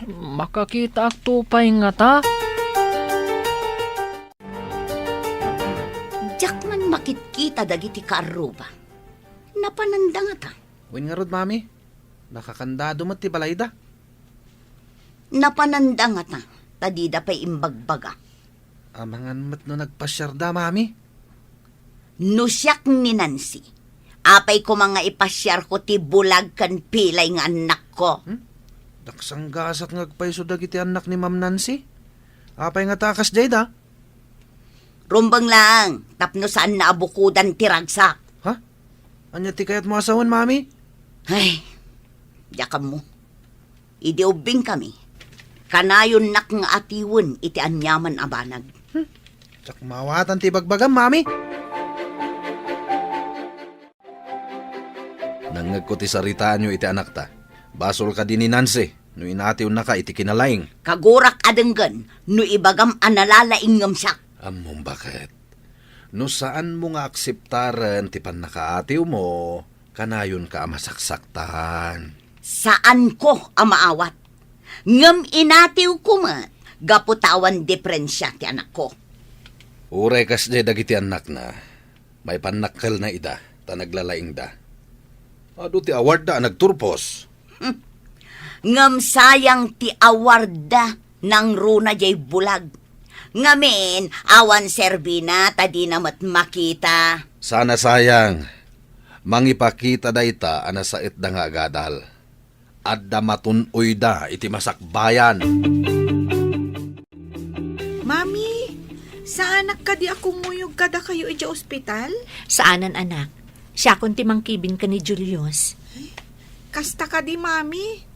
Makakita ak tupay nga ta. Jak man makitkita dagiti kaaruba. Napananda nga ta. Wen nga rod, mami. Nakakandado mo ti balayda. Napananda nga ta. Tadida pa'y imbagbaga. Amangan mat no nagpasyar da, mami. Nusyak ni Nancy. Apay ko mga ipasyar ko ti bulag kan pilay nga anak ko. Daksang gasak ngagpaiso dagiti anak ni Ma'am Nancy. Apay nga takas jay da. Rumbang lang, tapno saan na abukudan ti ragsak. Ha? Anya ti kayat mo asawan, mami? Ay, yakam mo. Idiubing kami. Kanayon nak nga atiwon iti anyaman abanag. Tsak mawatan ti bagbagam, mami. Nangag ko ti saritaan nyo iti anak ta. Basol ka din ni Nancy. No inatiw na ka iti kinalaing. Kagurak adenggan, no ibagam analalaing ngam Among bakit? No saan mo nga akseptaran ti panakaatiw mo, kanayon ka masaksaktan. Saan ko amaawat? Ngam inatiw ko man, gaputawan diferensya ti anak ko. Uray kas jay dagiti anak na, may panakkel na ida, ta naglalaing da. Ado ti award da nagturpos. Ngam sayang ti awarda ng runa jay bulag. Ngamin, awan serbina, tadi namat makita. Sana sayang, mangipakita da ita anasait da nga agadal. Adda matunoy da iti masakbayan. Mami, saan ka di ako muyog kada kayo iti ospital? Saanan, anak? Siya kung timangkibin ka ni Julius. Kasta ka di, mami.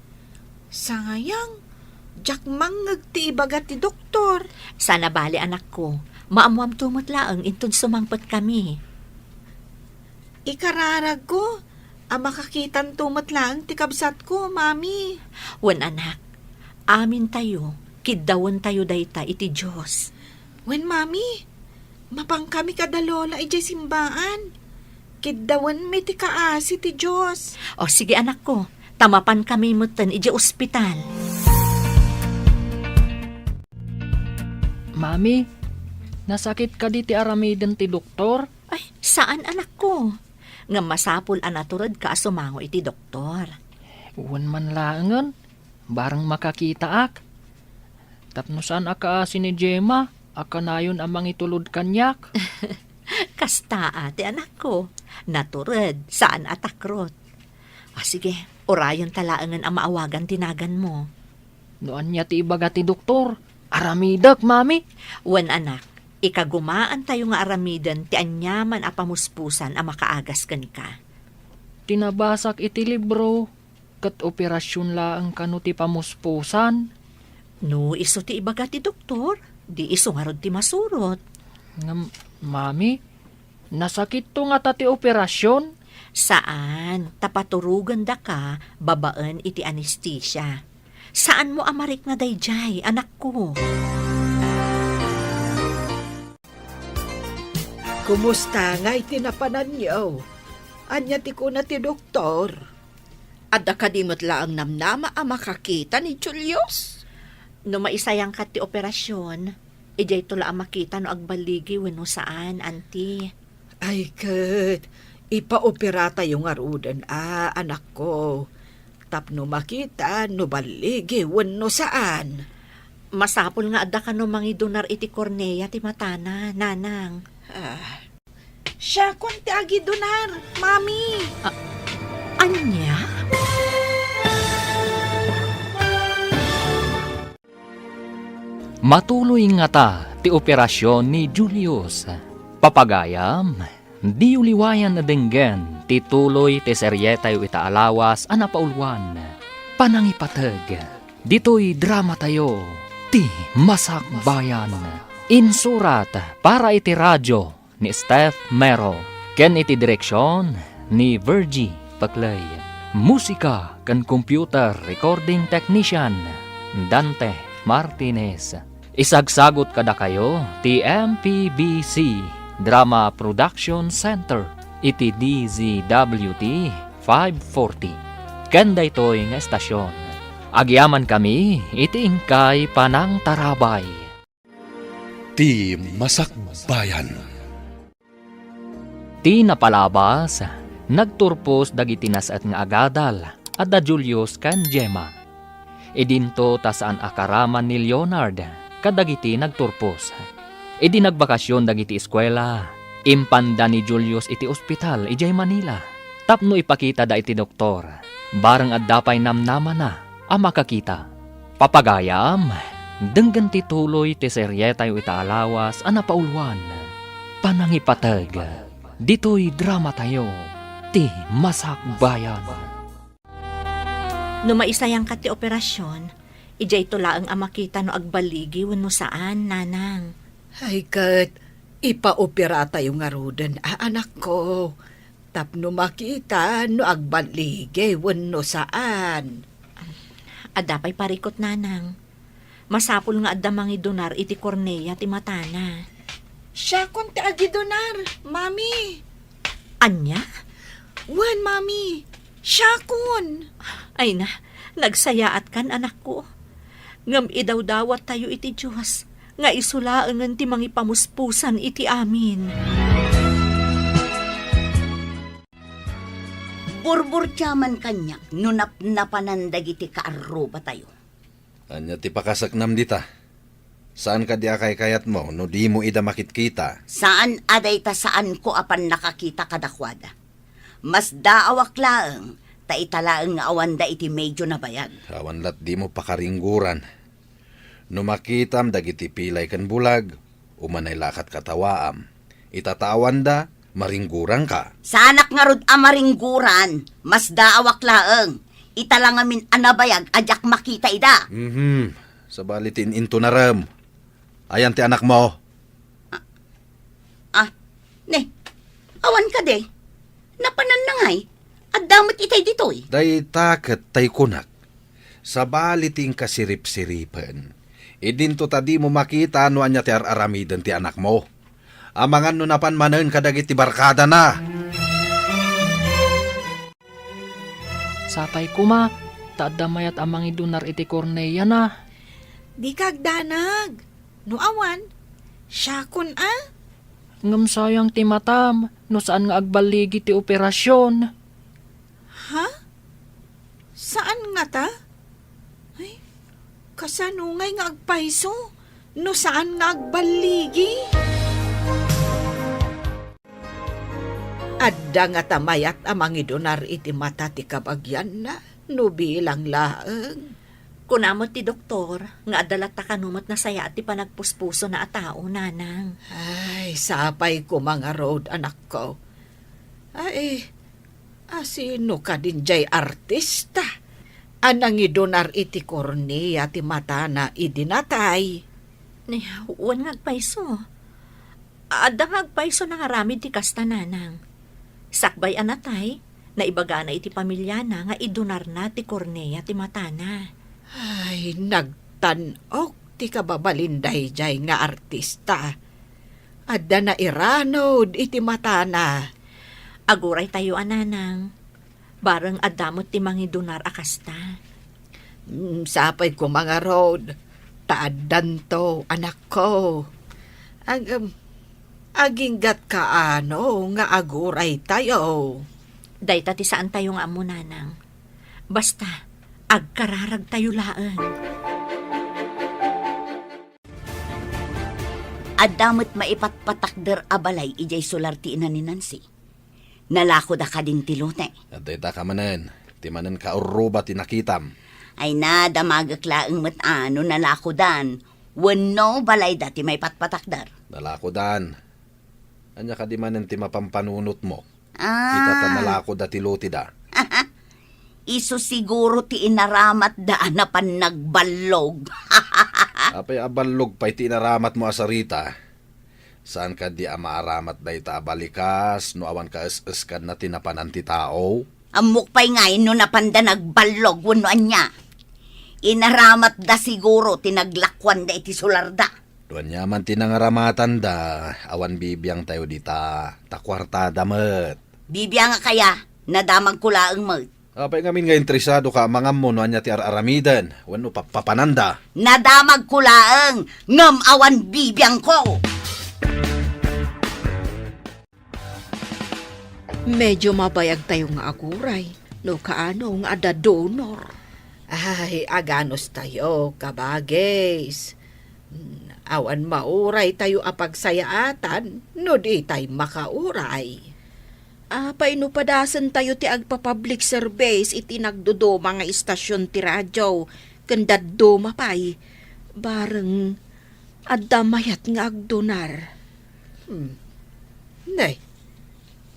Sayang, jak mangag ti ibagat ti doktor. Sana bali, anak ko. Maamuam tumot laang intun sumangpat kami. Ikararag ko, makakitan tumot lang ti kabsat ko, mami. Wan, anak. Amin tayo. Kiddawan tayo dayta iti Diyos. Wen, mami, mapang kami kadalola iti simbaan. Kiddawan mi ti kaasi ti Diyos. O sige, anak ko. Tamapan kami mutan iti ospital. Mami, nasakit ka di ti aramiden ti doktor? Ay, saan, anak ko? Nga masapul anaturad ka sumango iti doktor. Uwan man laangan, barang makakita ak. Tapno saan akaasi ni Gemma, akanayon amang itulod kanyak. Kasta ate, anak ko. Naturad, saan atakrot. Sige, orayon talaangan ang maawagan tinagan mo. Noan niya ti ibaga ti doktor, aramidak, mami. Wan, anak, ikagumaan tayo nga aramidan ti anyaman a pamuspusan a makaagas kanika. Tinabasak iti libro, kat operasyon laang kano ti pamuspusan. No, iso ti ibaga ti doktor, di iso nga rod ti masurot. Mami, nasakit to nga ta ti operasyon. Saan? Tapaturugan da ka, babaan iti anesthesia. Saan mo amarik na dayjay, anak ko? Kumusta nga itinapanan niyo? Anya ti ko na ti doktor. Adda kadimot laang namnama ang makakita ni Julius. No maisayang ka ti operasyon, ijay tula ang makita no agbaligi wenno saan, auntie. Ay, kat, ipaopera tayo nga rudan, anak ko. Tapno makita, no baligi, wano saan. Masapol nga adda ka no mangidonar iti kornea ti matana, nanang. Siya kon ti agi donar, mami. Anya? Matuloy nga ta ti operasyon ni Julius. Papagayam, di uliwayan na denggen ti tuloy ti seryetayo itaalawas a napaulwan. Panangipateg, dito'y drama tayo, ti Masakbayan. Insurat para iti radyo ni Steph Mero, ken iti direksyon ni Virgie Paclay. Musika ken computer recording technician Dante Martinez. Isagsagot kada kayo ti MPBC Drama Production Center iti DZWT 540. Ken daytoy nga estasyon. Agyaman kami iti ingkay panang tarabay. Ti Masakbayan. Ti napalabas, nagturpos dagiti nasat nga agadal at da Julius kan Gemma. Idinto ta saan akaraman ni Leonard kadagiti nagturpos. Idi nagbakasyon dagiti eskwela, impanda ni Julius iti ospital ijay Manila. Tapno ipakita da iti doktor, barang addapay namnama na a makakita. Papagayam, denggan ti tuloy ti seryetayo itaalawas a napaulwan. Panangipateg, dito'y drama tayo, ti Masakbayan. No maisayang ka ti operasyon, ijay tulaang amakita no agbaligi wenno saan, nanang. Ay, kat, ipaopera tayo nga rudan, anak ko. Tapno makita, no agbaligi, wano saan. Adapay parikot, nanang. Masapul nga adda mangidonar iti kornea ti matana. Siya kon ti agi donar, mami. Anya? Wan, mami. Siya kon. Ay na, nagsayaat kan, anak ko. Ngam idawdawat tayo iti Diyos, nga isulaangan ti mangipamuspusan iti amin. Burbur tiyaman kanyak, nunap napanandag iti kaaruba tayo. Anya ti pakasaknam dita. Saan ka di akay kayat mo no di mo ida makitkita? Saan aday ta saan ko apan nakakita kadakwada? Mas daawak laeng, ta italaeng nga awanda iti medyo na bayag. Awanlat di mo pakaringguran. No makitam dagiti pilay kan bulag, umanay lakat katawaam. Itatawan da, maringguran ka. Sa anak nga rod amaringguran, mas daawak laeng. Italang amin anabayag, ajak makita ida. Sa balitin into na ram. Ayan ti anak mo. Ne, awan ka de. Napanan na ngay, at damot itay ditoy. Day taket tay kunak. Sa baliting kasirip-siripen. Idinto tadi mo makita no anya ti aramidan ti anak mo. Amangan no napanmanen kadagiti barkada na. Sapay kuma, taadamayat amang idunar iti kornea na. Di kagdanag. No awan, siya kon Ngam sayang ti matam, no saan nga agbaligi ti operasyon. Ha? Saan nga ta? Ay, kasanungay nga agpaiso. No saan nga agbaligi? Adda nga tamayat amang idonar iti mata ti kabagyan na. No bilang laeng. Kunamot ti doktor, nga adalat ta kanumat na saya at ti panagpuspuso na atao, nanang. Ay, sapay ko mga road, anak ko. Ay, asino ka din jay artista? Anang idonar iti kornea ti mata na idinatay. Ni, uwan nga agpaiso. Adda nga agpaiso na nga ramid ti kasta, nanang. Sakbay anatay, Naibaga na iti pamilya na nga idunar na ti Cornea ti matana. Ay, nagtanok ti kababalinday jay nga artista. Adda na iranod iti matana. Aguray tayo ananang. Bareng adamot ti mangidunar akasta. Sapay ko mga road. Taadan to, anak ko. Aginggat kaano nga aguray tayo. Dayta ti saan tayo nga amo nanang. Basta, agkararag tayo laan. Adamot maipatpatakder abalay ijay solar ti ina ni Nancy. Nalako da ka din tilute. At ita ka manen, ti manen ka uruba tinakitam. Ay na, damagaklaang matano nalako dan. Wano balay dati may patpatakder. Nalako dan. Anya ka di manen ti mapampanunot mo. Kita ta nalako da ti luti da. Iso siguro ti inaramat daan na pan nagbalog. Apay abalog pa iti naramat mo asarita. Saan ka di amaaramat da ita balikas no awan ka es kad na tinapanan ti tao? Amok pa'y ngayon no napanda nagbalog wano anya. Inaramat da siguro tinaglakwan da iti sularda. Duan yaman tinangaramatan da, awan bibiyang tayo dita, takwarta damet. Bibya nga kaya, nadamag kulaang mat. Apay ngamin nga interesado ka, mangam mo no anya ti aramidan, wano papananda. Nadamag kulaang, ngam awan bibiyang ko. Medyo mabayag tayo nga aguray. No kaano nga ada donor. Ay, aganos tayo, kabagis. Awan mauray tayo apagsayaatan, no di tayo makauray. Paino padasan tayo ti agpa-public service iti nagdodo mga istasyon ti radyo. Kandaddo mapay. Bareng adda mayat nga agdonar. Nay,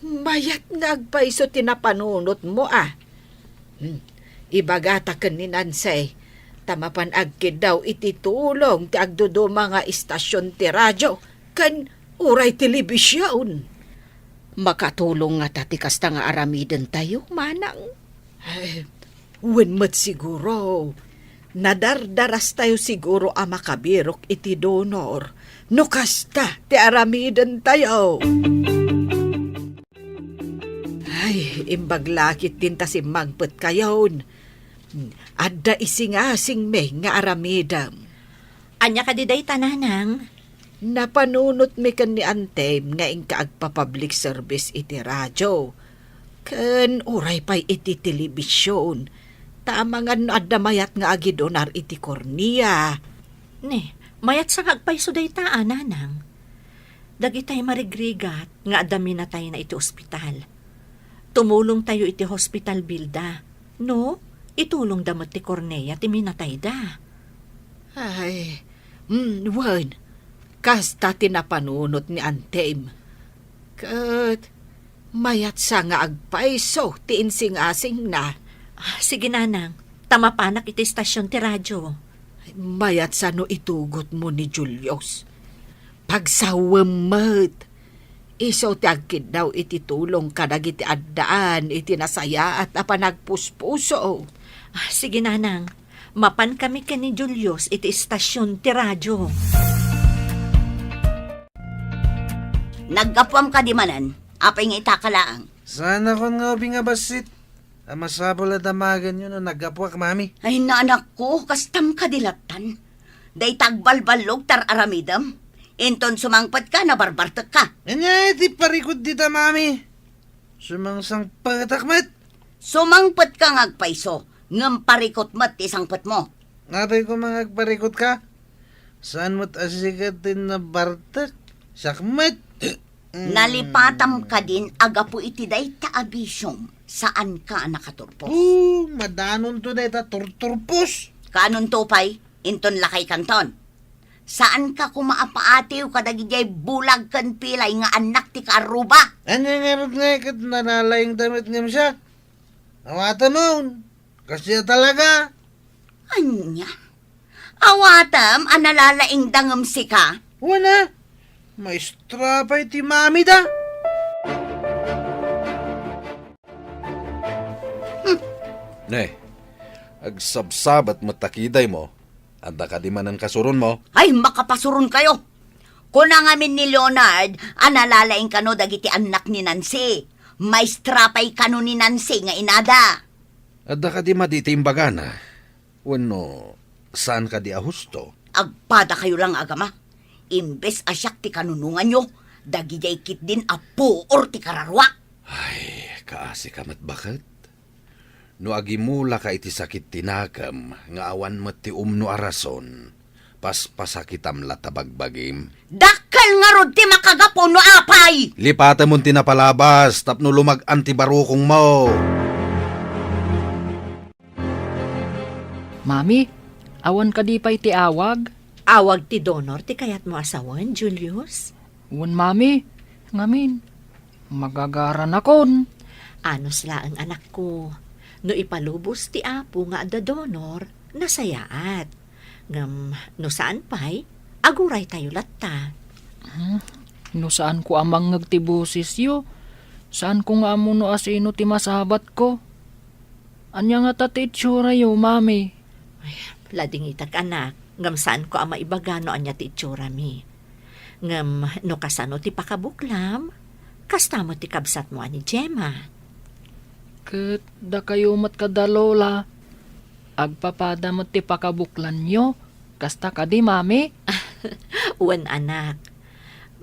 mayat nga agpaiso tinapanunot mo Ibagata ken ni Nansay, tamapan agkid daw iti tulong ti agdudo mga istasyon ti radyo, kan uray telebisyon. Makatulong nga tati kasta nga aramiden tayo, manang. Ay, wenmet siguro. Nadardaras tayo siguro a makabirok iti donor. No kasta ti aramiden tayo. Ay, imbaglakit din ta si magpet kayon. Adda isingasing me nga aramidam. Anya ka diday tananang. Napanunot mi kan ni Antem nga ingka agpa-public service iti radyo. Ken uray pa'y iti telebisyon. Tama nga no adda mayat nga agidonar iti Cornea. Ne, mayat sa kagpaiso day taan, nanang. Dagitay marigrigat nga adami na tayo na iti ospital. Tumulong tayo iti hospital bilda. No, itulong damot ti Cornea ti minatay da. Ay, wan. Kasta tinapanunot ni Antem. Kat, mayat sa nga agpaiso ti insing-asing na. Sige nanang, tamapanak iti istasyon ti radyo. Mayat sa no itugot mo ni Julius. Pagsawamat. Iso ti agkid daw iti tulong kadag iti addaan iti nasaya at apanagpuspuso. Sige nanang, mapan kami ka ni Julius iti istasyon ti radyo. Naggapwam ka di manan, apay nga itakalaang. Sana kon nga nga basit. Masabol na damagan yun no nagapwak, mami. Ay na anak ko, kastam ka dilatan. Day tagbalbalog tar aramidam. Inton sumangpat ka, nabarbartak ka. Anya, di parikod dita, mami. Sumangsang patakmat. Sumangpat ka ngagpaiso, ngam parikot mat isangpat mo. Natay ko mga parikot ka. Saan mo't asikatin na bartak? Sakmat. Nalipatam ka din, agapu iti day taabisyong. Saan ka nakaturpos? Madanon to na ita turturpos. Kanon tupay, inton lakay kanton. Saan ka kumaapaatiw kadagijay bulag kan pilay nga anak ti karuba? Ano nga kat nanalayang damit nga siya? Awata mo. Kasi talaga. Anya? Awatam, analalaing dangam si ka? Wala. Maestra pa iti mami da. Ne, agsabsabat matakiday mo, anda ka di manan kasuron mo. Ay, makapasuron kayo. Kuna ngamin ni Leonard, analalaing kano dagiti anak ni Nancy. Maestra pa'y kano ni Nancy nga inada. Adda ka di maditi imbagana. Wano, saan ka di ahusto? Agpada kayo lang agama. Imbes asyak ti kanunungan nyo, dagijay kit din apo or ti kararwa. Ay, kaasi ka mat bakit? No agimula ka iti sakit tinakam, nga awan mat ti umno arason, paspasakitam latabagbagim. Dakal nga rod ti makagapo no apay! Lipata mo tinapalabas, tapno lumag-an ti barukong mo. Mami, awan ka di pa iti awag? Awag ti donor ti kayat mo asawan, Julius. Wan mami, ngamin, magagaran akon. Anos la ang anak ko. No ipalubos ti apo nga adda donor, nasayaat. Ngam, no saan pa'y, aguray tayo latta. No saan ko amang nagtibusis yo? Saan ko nga mo no asino ti masabat ko? Anya nga tati itsura yo, mami. Lading itak anak, ngam saan ko ama ibagano anya ti itsura mi. Ngam, no kasano ti pakabuklam, kasta mo ti kabsat mo ani Gemma. Ket da kayo mat kadalola. Agpapada mo ti pakabuklan nyo. Kasta ka di, mami? Uwan anak,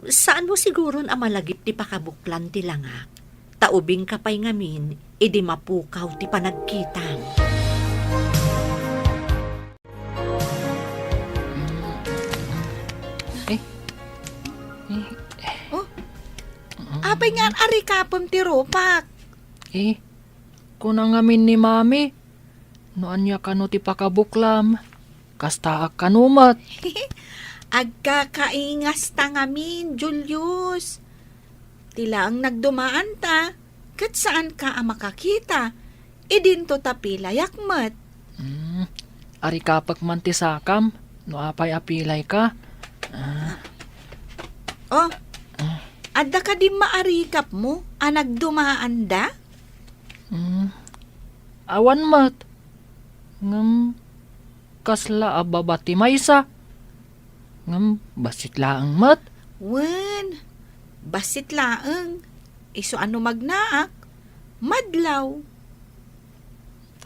saan mo siguron amalagip ti pakabuklan ti langak? Taubing kapay ngamin, idi mapukaw ti panagkitang. Apay nga ari kapam ti Ropak. Kunang ngamin ni mami. No anya ka no ti pakabuklam. Kasta ak kanumat. Agkakaingas ta ngamin, Julius. Tila ang nagdumaan ta, kat saan ka ang makakita? Idinto tapilayak mat. Ari kapak man ti sakam. No apay apilay ka. Oh, adda ka di maarikap mo, ang nagdumaan da? Awan mat. Ngam, kasla ababati maysa. Ngam, basit laang mat. Wen, basit laeng. Iso ano magnaak? Madlaw.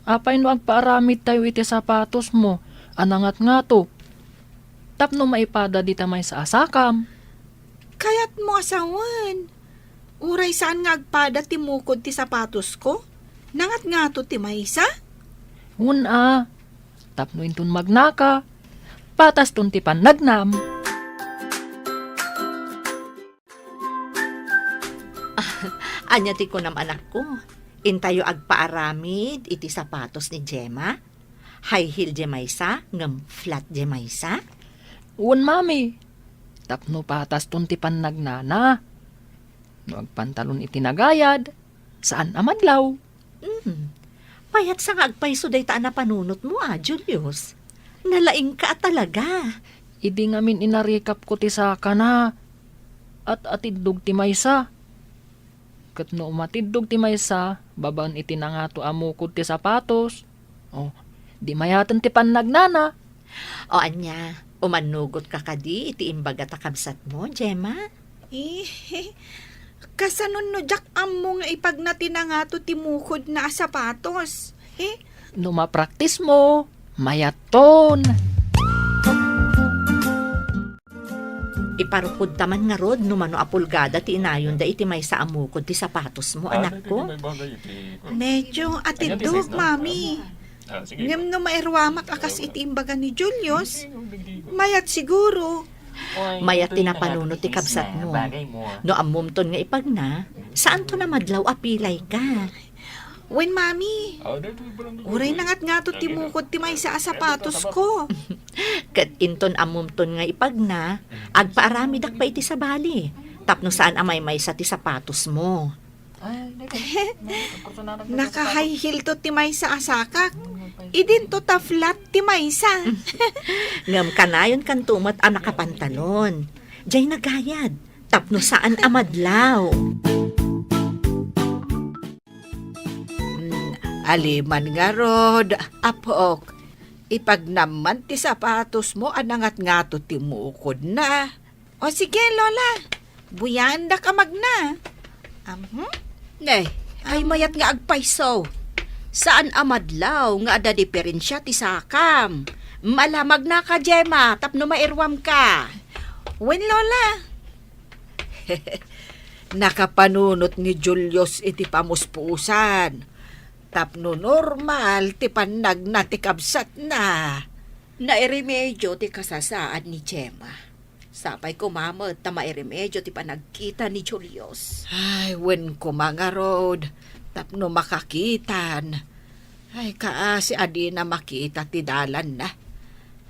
Apay no agpaaramid tayo iti sapatos mo. Anangat nga to. Tapno maipada di tamay sa asakam. Kayat mo asawan. Uray saan nga agpada timukod ti sapatos ko? Nangat nga to ti maysa? Una, tapno intun magnaka. Patas tun ti panagnam. Anya ti ko nam anak ko. Intayo agpaaramid iti sapatos ni Gemma. High heel Gemaysa, ngam flat Gemaysa. Un mami. Tapno patas tun ti panagnana. No agpantalon iti nagayad. Saan amadlaw? Payat sa agpayso day taan na panunot mo Julius. Nalaing ka talaga. Idi ngamin inarikap ko ti saka na. At atidog ti maysa. Kat no matidog ti maysa, baban iti na nga to amukod ti sapatos. Di mayatan ti panagnana. O anya, umanugot ka kadi iti imbaga takabsat mo, Gemma? Kasanon no jak ammo nga ipag natina nga to timukod na sapatos. No mapraktis mo, mayaton. Iparukod taman nga rod, numano apulgada ti inayon da iti may sa amukod ti sapatos mo, anak ko. Medyo atidog, mami. Ngem no mairwamak akas iti imbaga ni Julius. Mayat siguro. Mayat tinapanunot ti kabsat mo. No amumton nga ipag na, saan to na madlaw apilay ka? Wen, mami. Uray nangat nga to timukod ti may sa sapatos ko. Kat inton amumton nga ipag na, agpaaramidak pa iti sabali. Tapno saan amay may sa ti sapatos mo. Naka-high heel to ti may sa asakak. Idin to ta flat ti may sa. Ngam kanayon kan tumat anak kapantalon. Diyay nagayad. Tapno saan amadlaw. Aliman nga rod, apok. Ipag naman ti sapatos mo, anangat nga to timukod na. O sige, Lola. Buyanda ka magna. Ay mayat nga agpayso. Saan amadlaw nga ada diferensya ti sakam? Malamag na ka, Gemma, tapno mairwam ka. Wen, Lola. Nakapanunot ni Julius iti pamuspusan. Tapno normal, ti panag na ti kabsat na. Nairemedyo ti kasasaan ni Gemma. Sapay ko mamad ta mairemedyo ti panagkita ni Julius. Ay, wen ko mga rod. Tapno makakitan. Ay, kaasi adi na makita ti dalan na.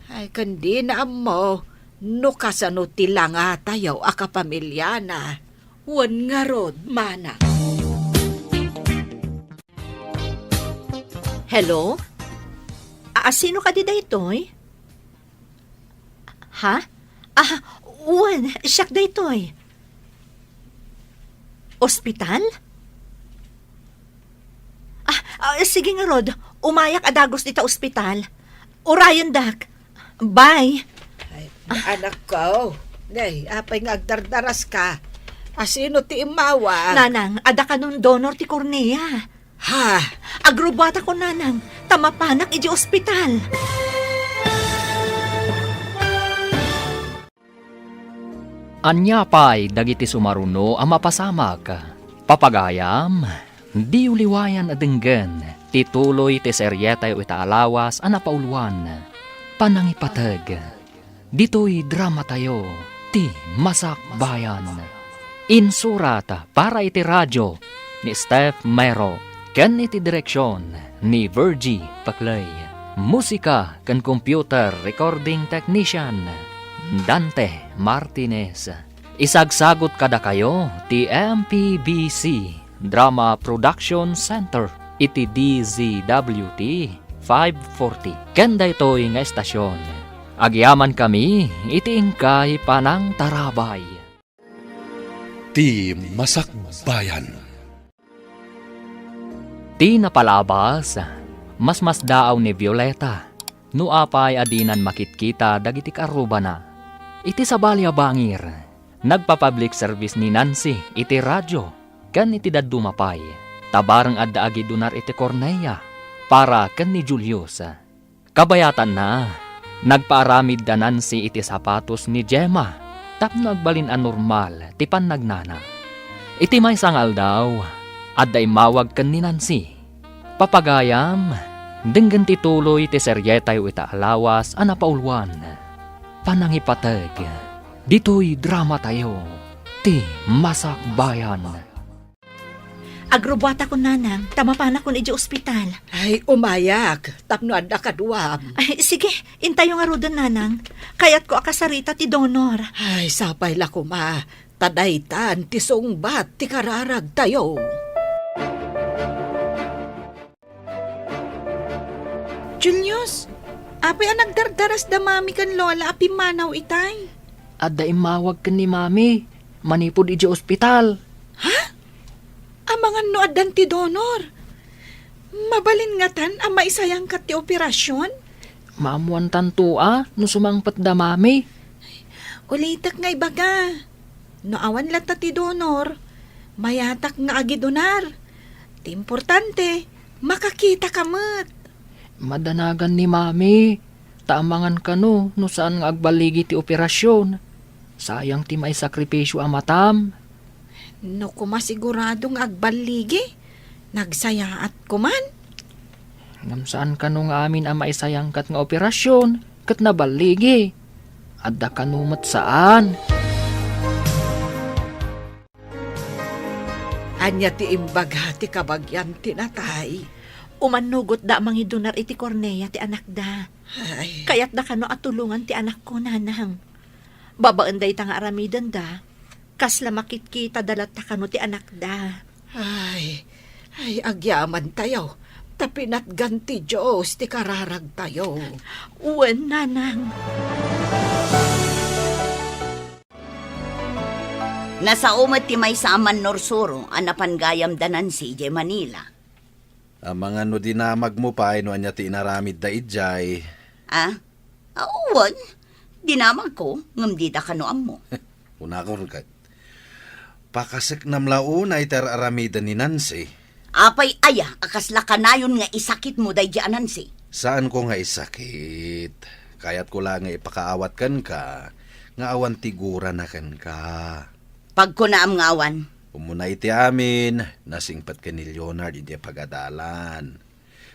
Ay, kandi na mo. No kasano ti langa tayo akapamilya na. Wan nga rod, mana. Hello? Sino ka di daytoy? Ha? Uwan, siyak daytoy. Ospital? Sige nga, Rod. Umayak adagos dita ospital. Urayan, dak. Bye. Ay, anak ko. Ngay, apay nga agdardaras ka. Asino ti imawa? Nanang, ada ka nun donor ti Cornea. Ha? Agrobata ko, nanang. Tamapanak iji ospital. Anya pa'y dagiti sumaruno ang mapasamak. Papagayam, di uliwayan adenggen, tituloy ti seryetay o itaalawas ang napauluan. Panangipatag, dito'y drama tayo, ti Masak Bayan. Insurat para iti radyo ni Steph Mero, ken iti direksyon ni Virgie Paclay. Musika ken computer recording technician Dante Martinez. Isagsagot kada kayo ti MPBC Drama Production Center iti DZWT 540. Kenda ito'y nga estasyon. Agyaman kami iti ingkay panang tarabay. Ti Masak Bayan. Ti napalabas, mas daaw ni Violeta. Nuapay adinan makitkita dagiti karuba na. Iti sabalya bangir, nagpa-public service ni Nancy iti radyo, kan iti dadumapay. Tabarang adda agi dunar iti Cornea, para kan ni Julius. Kabayatan na, nagpaaramid da Nancy iti sapatos ni Gemma, tapno agbalin an normal, ti pannagnana. Iti may sangal daw, adda imawag kan ni Nancy. Papagayam, denggan tituloy ti seryetay o itaalawas ang napauluan. Panangipatag, dito'y drama tayo, ti Masak Bayan. Agrobata ko, nanang. Tamapanak ko iji ospital. Ay, umayak. Tapno anda kaduam. Ay, sige, intayo nga rodan, nanang. Kaya't ko akasarita ti donor. Ay, sapay la kuma. Tadaytan, ti sungbat, ti kararag tayo. Julius, apay ang nagdardaras da mami kan lola api manaw itay. Adda imawag kan ni mami, manipod iji ospital. Ang mga noadan ti donor. Mabalin nga tan ang maisayang kat ti operasyon. Maamuan tantua, no sumangpat da mami. Ulitak nga ibaga. Noawan lata ti donor. Mayatak nga agi donar. Ti importante, makakita kamat. Madanagan ni mami, taamangan ka no saan nga agbaligi ti operasyon. Sayang ti may sakripisyo amatam. No kumasiguradong agbaligi, nagsayaat kuman. Ngam saan ka no nga amin ang maisayangkat nga operasyon, kat nabaligi. Adda ka numat saan. Anya ti imbaga ti kabagyan tinatay. Umanugot da mangi donar iti Cornea ti anak da. Ay, Kaya't da kano atulungan ti anak ko, nanang. Babaan day nga aramidan da. Kasla makitkita dalat ta kano ti anak da. ay, agyaman tayo. Tapinat ganti Diyos ti kararag tayo. Uwan, nanang. Nasa umat ti may saman Norsuro, anapan gayam danan si Manila. Ang mga no dinamag mo pa, no anya ti inaramid da ijay. Ah? Awan. Dinamag ko, ngamdida ka noam mo. Una ko rin pakasik namlaunay ter aramida ni Nancy. Apay aya, akasla kanayon nga isakit mo day dianan si. Saan ko nga isakit? Kaya't ko lang nga ipakaawat kan ka, nga awan tigura na kan ka. Pag ko naam nga awan, Umunay ti amin, nasingpat ka ni Leonard, hindi pagadalan.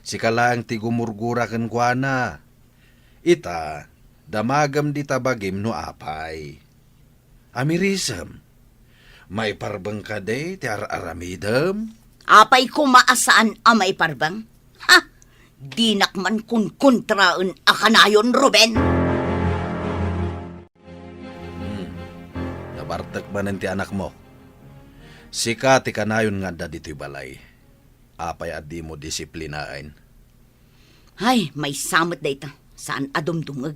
Si kalang tigumurgura kan kwa na. Ita, damagam di tabagim no apay. Amirisam, may parbang ka day ti aramidam? apay ko maasaan amay parbang. Ha? Dinak man kun kontraan akanayon, Ruben. Nabartak man ti anak mo. Sika ti kanayon nga da dito'y balay. Apay at di mo disiplinain. Ay, may samot da ita. Saan adumdungag?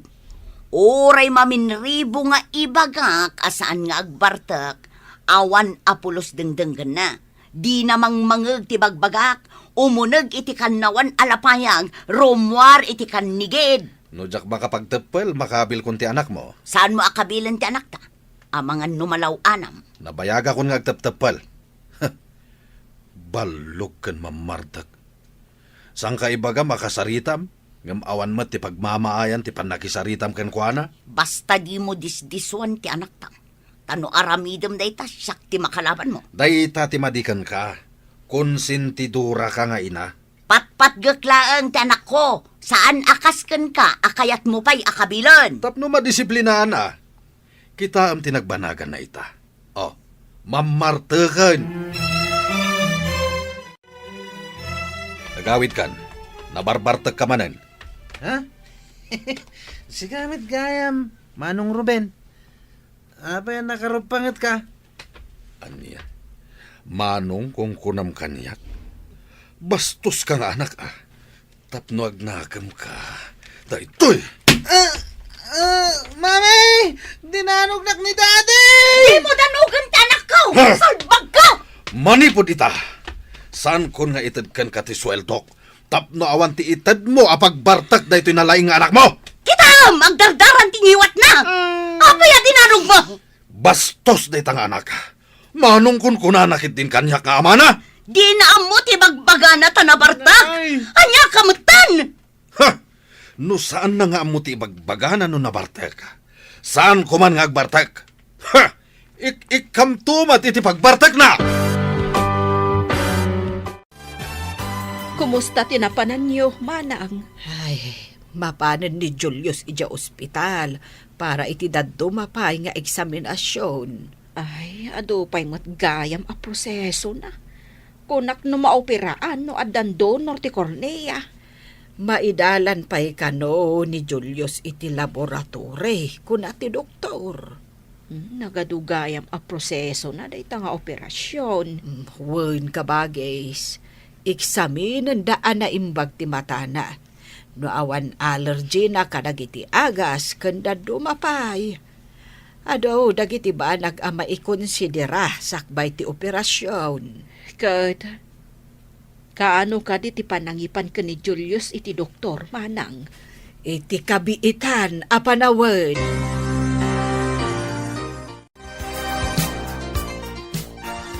Oray maminribo nga ibagak asaan nga agbartak. Awan apulos dengdenggan na. Di namang mangeg ti bagbagak. Umuneg iti kanawan alapayag. Romwar iti kanigid. No jak makapagtepel, makabil kun ti anak mo. Saan mo akabilan ti anak ta? Amangan numalaw anam. Nabayaga kun nga agteptepel. Balok kan mamartak. Sang kaibaga makasaritam, ngam awan mo ti pagmamaayan ti panakisaritam kan kuana. Basta di mo disdiswan ti anak ta. Tano aramidem da ita, siyak ti makalaban mo. Dayta ti madikan ka. Konsentidura ka nga ina. Patpat gaklaan ti anak ko. Saan akasken ka, akayat mo pa'y akabilan. Tapno madisiplinaan ah. Kita am tinagbanagan na ita. Oh, mamartakan. Nagawid kan. Nabarbartag ka manan. Ha? Sigamit gayam, Manong Ruben. Apa yan nakarupangat ka? Anya, manong kung kunam kanyak. Bastos ka nga anak ah. Tapno agnagam ka. Daytoy! Mami! Dinanugnak ni Daddy! Di mo danugan ti anak ko! Ha? Salbag ka! Manipod ita! San kon nga itad kan ka ti sweldok? Tapno awan ti itad mo apagbartak daytoy na laing nga anak mo! Kita! Magdardaran ti ngiwat na! Apay at dinanug mo! Bastos day tang anak. Manong kun kunanakit din kanyak nga ama na. Di na amo ti bagbaga na tanabartak! Anya kamutan! Ha! No saan na nga mo ti bagbagana no nabartek? Saan ko man nga agbartek? Ha! Ikamtumat iti pagbartek na! Kumusta tinapanan niyo, manang? Ay, mapanan ni Julius ija ospital para iti daddo mapay nga eksaminasyon. Ay, ado pa'y matgayam a proseso na. Kunak no maoperaan no adando norte Cornea. Maidalan pa'y kano ni Julius iti laboratory kuna ti doktor. Nagadugayam a proseso na day nga operasyon. Wen ka bagay. Eksaminen daan na imbag ti matana. No awan allergy na kadagiti agas kanda dumapay. Ado dagiti ba nag-ama ikonsidera sakbay ti operasyon. Kat, kaano ka di ti panangipan ka ni Julius iti doktor, manang? Iti kabiitan, apanawan.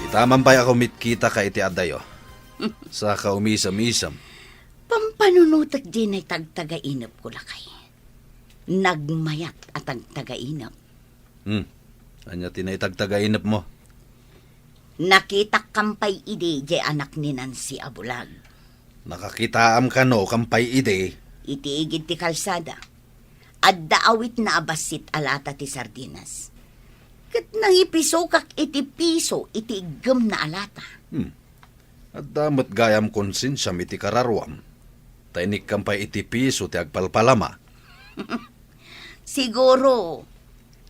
Itaman pa'y ako mitkita ka iti adayo. Sa kaumisam-isam. Pampanunutak din ay tagtagainap ko lakay. Nagmayat at tagtagainap. Anya tinaytagtagainap mo. Nakita kampay ide jay anak ni Nancy Abulag. Nakakitaam ka no, kampay ide. Itiigid ti kalsada. Adda awit na abasit alata ti sardinas. Kat nang ipiso kak iti piso iti igam na alata. At damat gayam konsensyam iti kararwam. Tainik kampay iti piso ti agpalpalama. Siguro,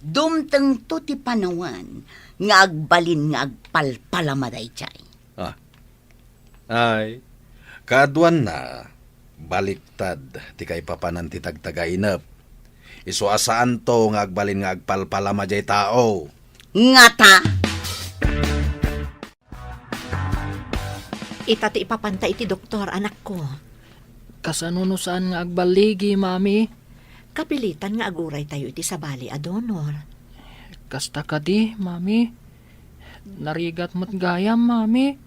dumteng to ti panawan nga agbalin nga agpalpalamaday chay. Ay, kaadwan na, baliktad, ti kay papanan ti tagtagainap. Iso asaan to nga agbalin nga agpalpalama jay tao. Nga ta! Ita ti ipapantay iti doktor, anak ko. Kasanunusan nga agbaligi, mami. Kapilitan nga aguray tayo iti sabali a donor. Kasta ka di, mami. Narigat mo't gayam, mami.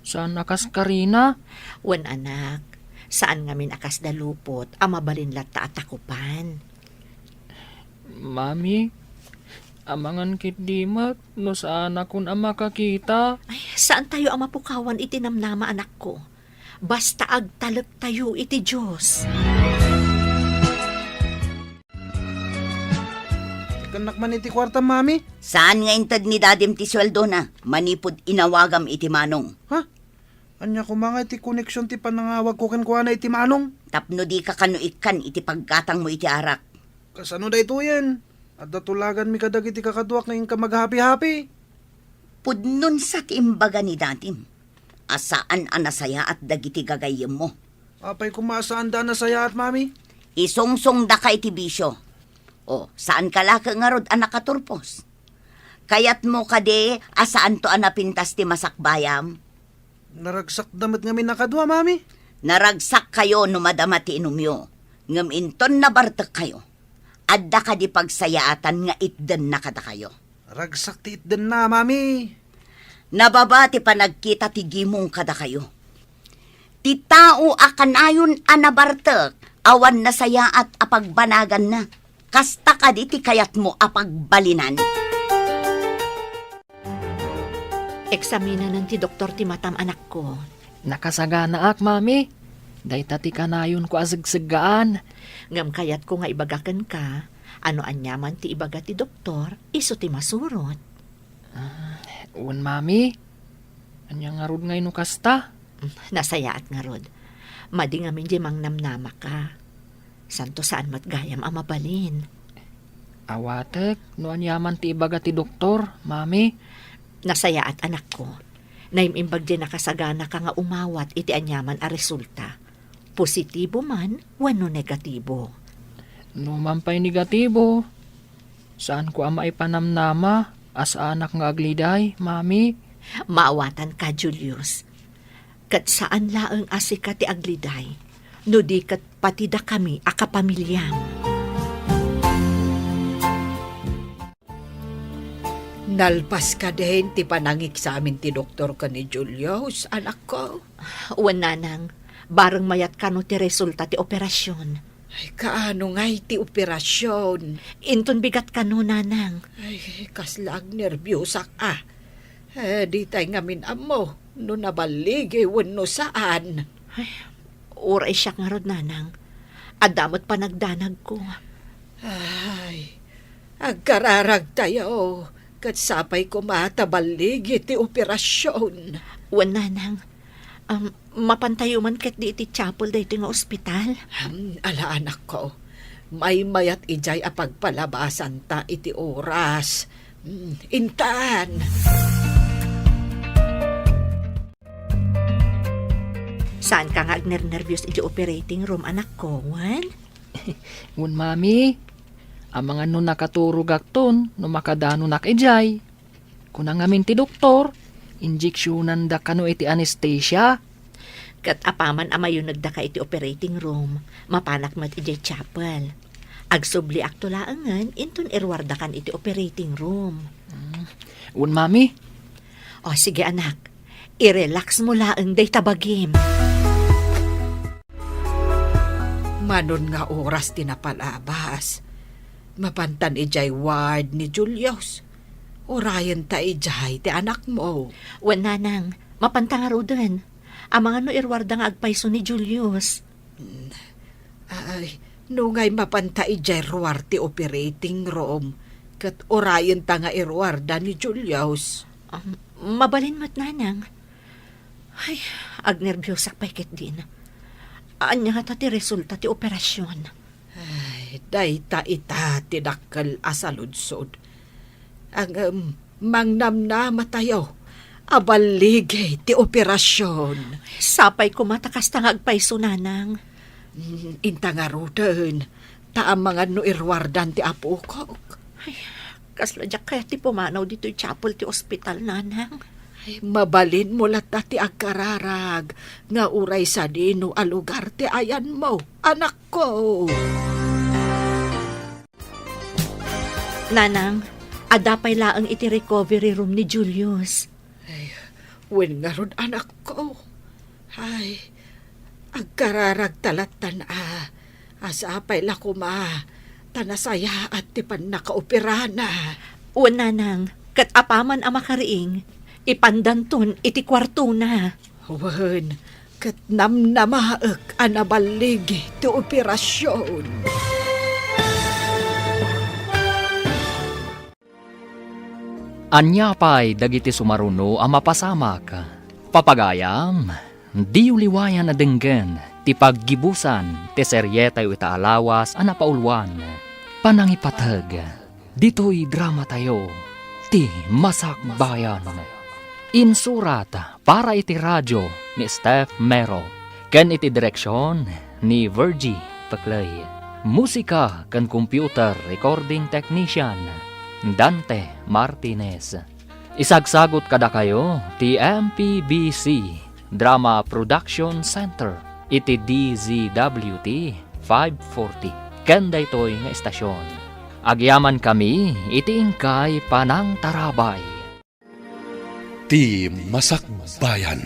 Saan akas karina? Wen anak, saan ngamin akas dalupot, amabalinlat ta atakupan. Mami, amangan kit dimat, no saan akong makakita. Ay, saan tayo ang mapukawan iti namnama, anak ko? Basta agtalek tayo iti Diyos. Ikanak man iti kwarta, mami. Saan nga intad ni dadim ti sweldo na? Manipod inawagam iti manong. Ha? Anya ko mga iti koneksyon ti panangawag ko kan iti manong. Tapno di ka kanuikan iti pagkatang mo iti arak. Kasano da ito yan? At datulagan mi kadag iti kakatuak ngayon ka maghapi-hapi. Pudnon sa tiimbaga ni dadim. Asaan anasaya at dagiti gagayem mo. Apay kumasaan da na saya at mami. Isungsong da ka iti bisyo. O, saan ka laka nga rod anak katurpos? Kayat mo kade, asaan to anapintas ti masakbayam? Naragsak damit nga mi nakadwa, mami. Naragsak kayo no madama ti inumyo. Ngam inton na bartek kayo. Adda ka di pagsayaatan nga itden na kada kayo. Ragsak ti itden na, mami. Nababa ti panagkita ti gimong kada kayo. Ti tao akanayon anabartek, awan na sayaat apagbanagan na. Kasta ka di ti kayat mo apagbalinan. Eksamina ng ti doktor ti matam, anak ko. Nakasagana ak, mami. Dahita ti kanayon ko asagsagaan. Ngam kayat ko nga ibagakan ka, ano anyaman ti ibaga ti doktor, iso ti masurot. Un, mami. Anya nga rod ngay no kasta? Nasayaat nga rod. Madi nga min di mang namnama ka. Santo saan matgayam ang mabalin. Awatek, no anyaman ti ibaga ti doktor, mami. Nasayaat, anak ko. Naimimbag di nakasagana ka nga umawat iti anyaman a resulta. Positibo man, wano negatibo. No mampay negatibo. Saan ko ama ipanamnama as anak nga agliday, mami? Maawatan ka, Julius. Kat saan laeng asika ti agliday, no di kat patida kami akapamilyam. Nalpas ka din ti panangik sa amin ti doktor ka ni Julius, anak ko. Wananang, bareng mayat kano ti resulta ti operasyon. Ay, kaano nga ti operasyon? Inton bigat kano, nanang. Ay, kaslag nervyosak di tayo ngamin amo, no nabaligi no saan. Uray siya nga rod, nanang. Adamot pa nagdanag ko. Ay, agkararag tayo. Kat sapay ko matabaligi ti operasyon. Wananang, mapantayo man kat di iti chapel da iti nga ospital. Ala anak ko, may mayat ijay apagpalabasan ta iti oras. Intaan. Saan ka nga agner-nervyos iti operating room, anak ko, Wan? Un, mami. Ang mga no nakaturog akton, no makadano nakijay. Kung ngamin ti doktor, injeksyonan da kano iti anesthesia. Kat apaman amayo nagda ka iti operating room, mapanak mat iti chapel. Agsubli akto laangan, inton irwardakan iti operating room. Un, mami. O sige anak, i-relax mo laang day tabagim. Manon nga oras tinapalabas. Mapantan ijay ward ni Julius. Orayan ta ijay ti anak mo. Wananang, mapantangaro din. Ang mga no irwarda nga agpaiso ni Julius. Ay, nungay mapanta ijay ruwar ti operating room. Kat orayan ta nga irwarda ni Julius. Mabalin mo't, nanang. Ay, agnerbyosak paikit din. Anya nga ta ti resulta ti operasyon. Ay, dayta ita tinakal asaludsod. Ang mangnamnama tayo, abaligay ti operasyon. Sapay ko matakas tangag paiso, nanang. Inta nga ruten, taam mga no irwardan ti apo ko. Kasladyak kaya ti pumanaw dito yung chapel ti ospital, nanang. Ay, mabalin mo lata ti agkararag, nga uray sa dino a lugar ti ayan mo, anak ko. Nanang, adapay laang iti recovery room ni Julius. Wen nga ron, anak ko. Ay, agkararag talatan asapay la kuma, tanasaya at ti pan nakaoperana. O nanang, kat apaman ang makariing, ipandanton iti kwarto na. Wen, kat namnamaak anabaligi ti operasyon. Anya pa'y dagiti sumaruno ang mapasamak. Papagayam, di uliwayan na denggen, ti paggibusan, ti seryeta yu itaalawas ang napaulwan. Panangipatag, dito'y drama tayo, ti Masak Bayan. Insurat para iti radyo ni Steph Mero, ken iti direksyon ni Virgie Paclay. Musika ken computer recording technician Dante Martinez. Isagsagot kada kayo ti MPBC Drama Production Center iti DZWT 540 ken daytoy nga estasyon. Agyaman kami iti ingkay Panang Tarabay. Ti Masak Bayan.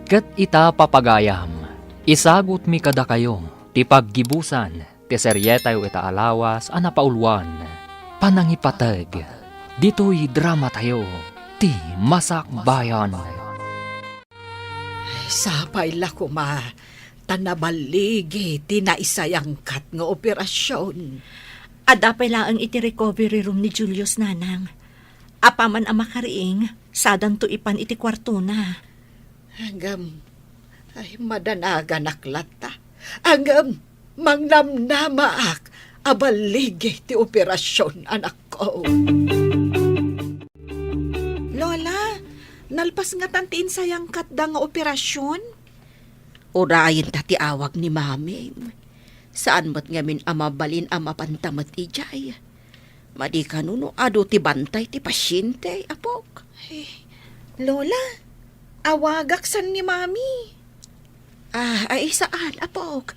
Ket ita papagayam, isagot mi kada kayo ti paggibusan ti seryeta yu itaalawas a napaulwan. Panangipatag, dito'y drama tayo, ti Masak Bayan. Sapay la kuma, tanabaligi ti naisayangkat nga operasyon. Adapay laang iti recovery room ni Julius, nanang. Apaman ang makariing, sadan to ipan iti kwarto na. Hanggang, ay madanagan aklata. Hanggang, mangnamnamaak, abaligi ti operasyon, anak ko. Lola, nalpas nga tantiin sayang katda nga operasyon? Urayin ta ti awag ni mami. Saan mo't ngamin amabalin amapantamat ijay? Madi kanuno ado ti bantay ti pasyente, apok. Lola, awagak san ni mami? Ay saan, apok?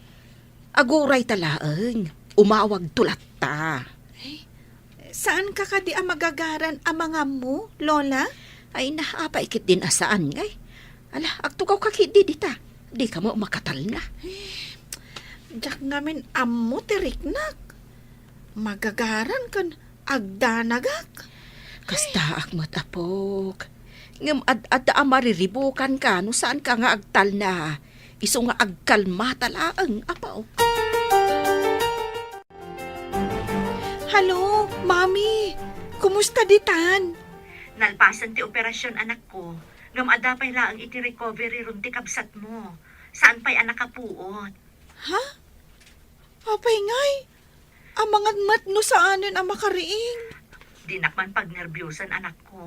Aguray talaang, umawag tulat ta. Saan ka kadi ang magagaran ang mga mo, Lola? Ay napaikit din asaan ngay. Ala, agtukaw kakidi dita. Di ka mo makatal na. Diyak ngamin ammo tiriknak. Magagaran kan agdanagak. Kasta akmat apok. Ngam ad amariribukan ka no saan ka nga agtal na. Iso nga agkalma talaang apaw. Hello, Mami. Kumusta ditan? Nalpasan ti operasyon, anak ko. Ngam adapay laang iti recovery room ti kabsat mo. Saan pa'y anak kapuot? Ha? Apay ngay. Ang mga matno saanin ang makariing. Di nakman pagnerbyusan, anak ko.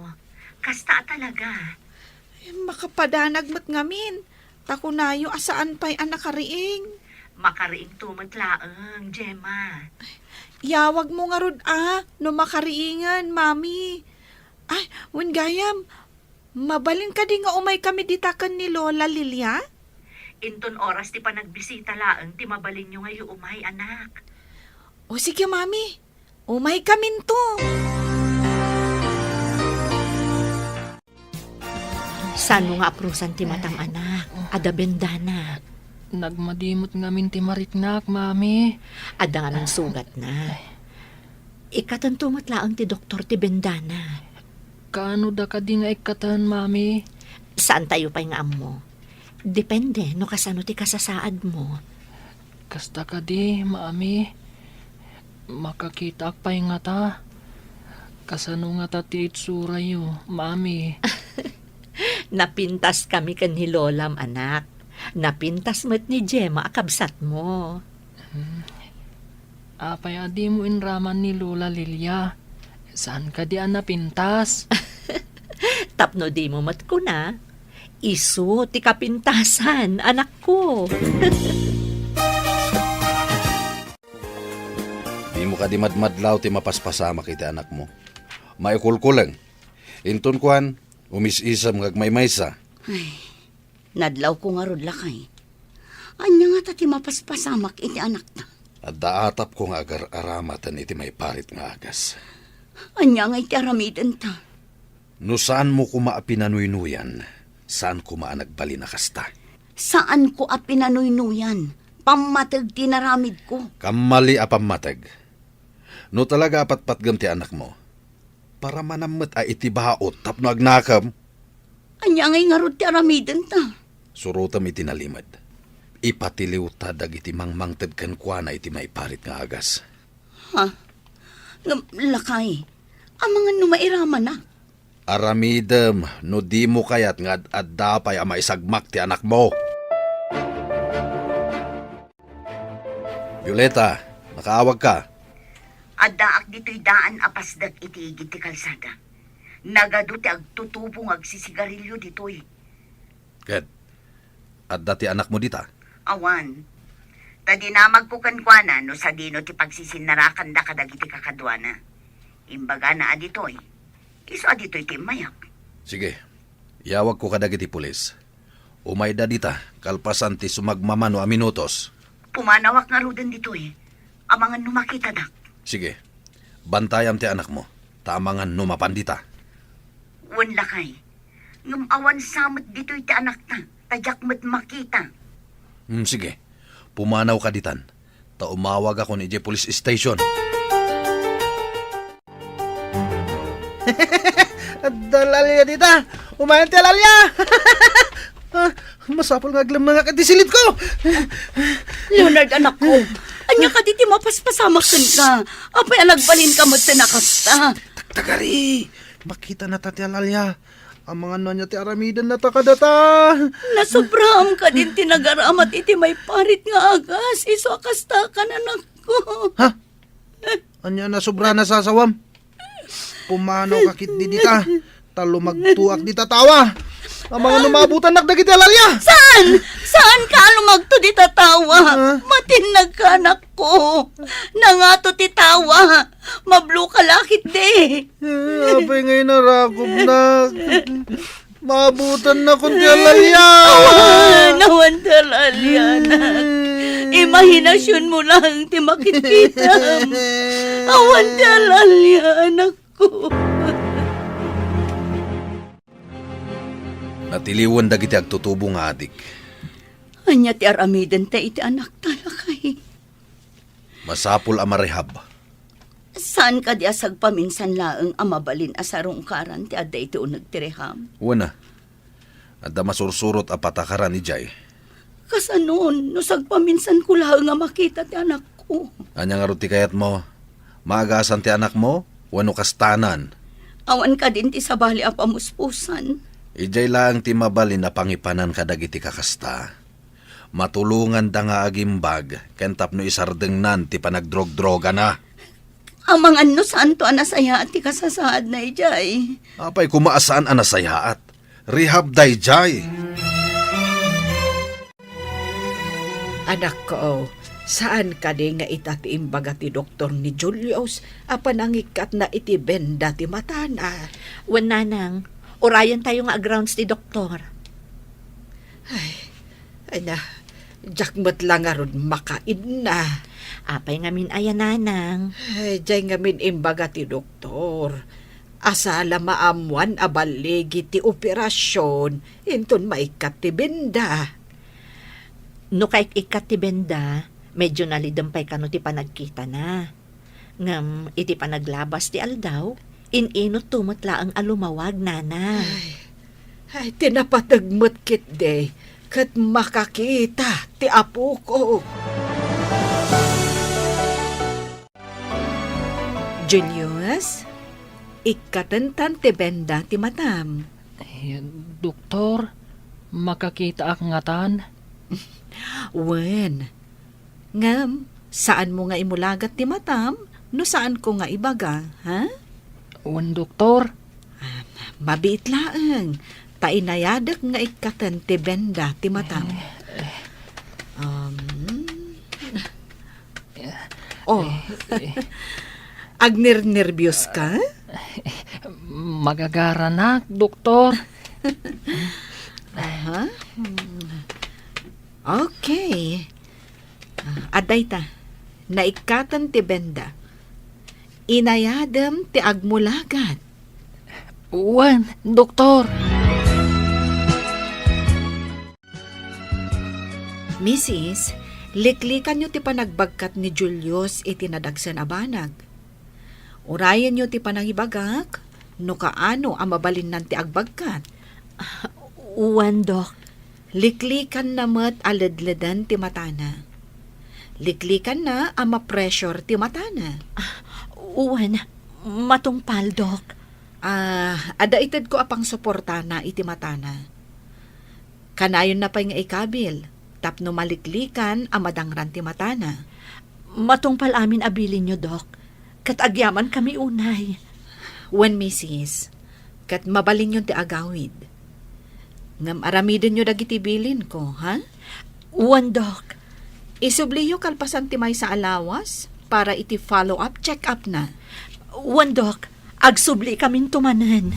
Kasta talaga. Makapadanag mat ngamin. Takunayo asaan pa'y anak kariing. Makariing tumat laang, Gemma. Yawag mo nga rod no makariingan, Mami. Ay, gayam, mabalin ka di nga umay kami ditakan ni Lola Lilia? Inton oras ti panagbisita laang, ti mabalin nyo ngayon umay, anak. O sige, Mami. Umay kamin to. Saan mo nga aprusan ti matang anak? Ada bendana. Nagmadimot ngamin ti mariknak, mami. Ada nga ng sugat na. Ikatantumat laang ti doktor ti bendana. Kano da ka di nga ikatan, mami? Saan tayo pa'y nga amo? Depende no kasano ti kasasaad mo. Kasta ka di, mami. Makakita pa'y nga ta. Kasano nga ta ti itsura yo, mami. Napintas kami kan ni Lolam, anak. Napintas mo't ni Gemma akabsat mo. Apay adi mo inraman ni Lola Lilia. Saan ka di ang napintas? Tapno di mo mat ko na. Isu ti kapintasan, anak ko. Di mo ka di madmadlaw ti mapaspasama kiti anak mo. Maikulkulang. Inton kuan, umis-isam ngagmaymaysa. Nadlaw ko nga rod lakay. Anya nga tati mapaspasamak iti anak ta. At daatap ko nga agar-aramatan iti may parit nga agas. Anya nga iti aramiden ta. No saan mo ko maapinanuinuyan, saan ko maanagbali na kasta. Saan ko apinanuynuyan? Pamatag tinaramid ko. Kamali apamatag. No talaga apatpatgam ti anak mo, para manamot ay itibaot tapno agnakam, Anya nga rod ti aramiden ta. surutam iti nalimad. Ipatiliw ta dagiti mangmangted kan kuana iti may parit nga agas. Ha? Lakay. Amangan numairaman na. Aramidem, no di mo kayat nga ad-dapay ang maisagmak ti anak mo. Violeta, nakaawag ka. Adaak dito'y daan apasdag iti igit ti kalsada. Nagado ti agtutubong agsisigarilyo dito'y. Ket, adda ti anak mo dita. Awan. Tadinamag ko kankwana no sa dino ti pagsisinarakan da kadagiti kakadwana. Imbaga na adito'y. Iso adito'y ti mayak. Sige, yawag ko kadagiti pulis. Umayda dita, kalpasan ti sumagmamano a minutos. Pumanawak nga ruden dito'y. Amangan numakita dak. Sige, bantayam ti anak mo. Tamangan numapan dita. Wan lakay. Ngam awan samot dito'y ti anak ta. Tadyak mo't makita. Sige, pumanaw ka ditan. Ta umawag ako ni Police Station. Dalalya dita! Umayan ti alalya! Masapol nga aglam nga kadisilit ko! Leonard, anak ko. Anya ka diti mapaspasamakan ka. Apay nagbalin ka mo't sinakasta. Tagari! Makita na ta ti alalya. Ang mga nanya ti aramidan na takadata. Nasobraham ka din tinagaramat iti may parit nga agas. Iso akasta ka na anak ko. Ha? Anya na sobra na sasawam. Pumanaw kakit di dita. Talo magtuak di tatawa. Ang mga numabutan nagdagiti alalya. Saan? Saan ka lumagto di tatawa? Matinag ka anak ko. Nangato ti tawa. Mablo ka lakit de. Apay ngayon narakop na. Mabutan na kundi alalya. Nawan talalya anak. Imahinasyon mo lang ti makikita. Awan talalya anak ko. Natiliwan dagiti agtutubo nga adik. Anya ti aramiden ta iti anak talakay. Masapul a marehab. Saan ka di asag paminsan laeng amabalin asarong karan ti adda iti unag tireham? Wana, adda masursurot a patakaran ni Jay. Kasanon, no sagpaminsan ko laeng nga makita ti anak ko. Anya nga ruti kayat mo, maagasan ti anak mo, wano kastanan. Awan ka din ti sabali a pamuspusan. Ijay lang ti mabalin na pangipanan kadagiti kakasta. Matulungan da nga agimbag, kentap no isardeng nan ti panagdrog-droga na. Amang ano saan to anasaya at ti kasasaad na ijay. Apay kumaasaan anasayaat. Rehab day Jay. Anak ko, saan ka di nga itati imbaga ti doktor ni Julius apan nangikat na iti benda ti matana? Wan nanang, orayan tayo nga grounds ti doktor. Ay na, jakmat lang nga ron makaid na. Apay ngamin aya nanang. Ay, jay ngamin imbaga ti doktor. Asala maamuan abaligi ti operasyon, inton maikat ti benda. No kay ikat ti benda, medyo nalidampay kano ti panagkita na. Ngam iti panaglabas ti aldaw, inot tumutla ang alumawag nana. Ay, tinapatagmat kit de, kat makakita ti apo ko. Julius, ikatantan ti benda ti matam. Doktor, makakita ak ngatan? Wen, ngam, saan mo nga imulagat ti matam? No saan ko nga ibaga, ha? Wan doktor, Mabit laeng, tainayadak nga ikatan ti benda ti matam. Oh, agner-nervyos ka? Magagaranak, doktor. Aha. Okay. Aday ta. Naikatan ti benda. Inayadam ti agmulagat. Uwan, doktor. Mrs., liklikan nyo ti panagbagkat ni Julius iti nadagsan a banag. Urayan nyo ti panangibagak, no kaano ang mabalin nan ti agbagkat. Uwan, Dok. Liklikan na mat aledledan ti matana. Liklikan na ang ma-pressure ti matana. Uwan, matungpal, Dok. Ada ited ko apang suportana iti matana. Kanayon na pa nga ikabil, tapno maliklikan ang madangran ti matana. Matungpal amin abilin nyo, Dok. Katagyaman kami unay. When Mrs., kat mabalin yun ti agawid. Ngam aramidin nyo dagiti bilin ko, ha? Uwan, Dok. Isubliyo kalpasan ti may sa alawas para iti follow-up, check-up na. Uwan, Dok. Agsubli kaming tumanan.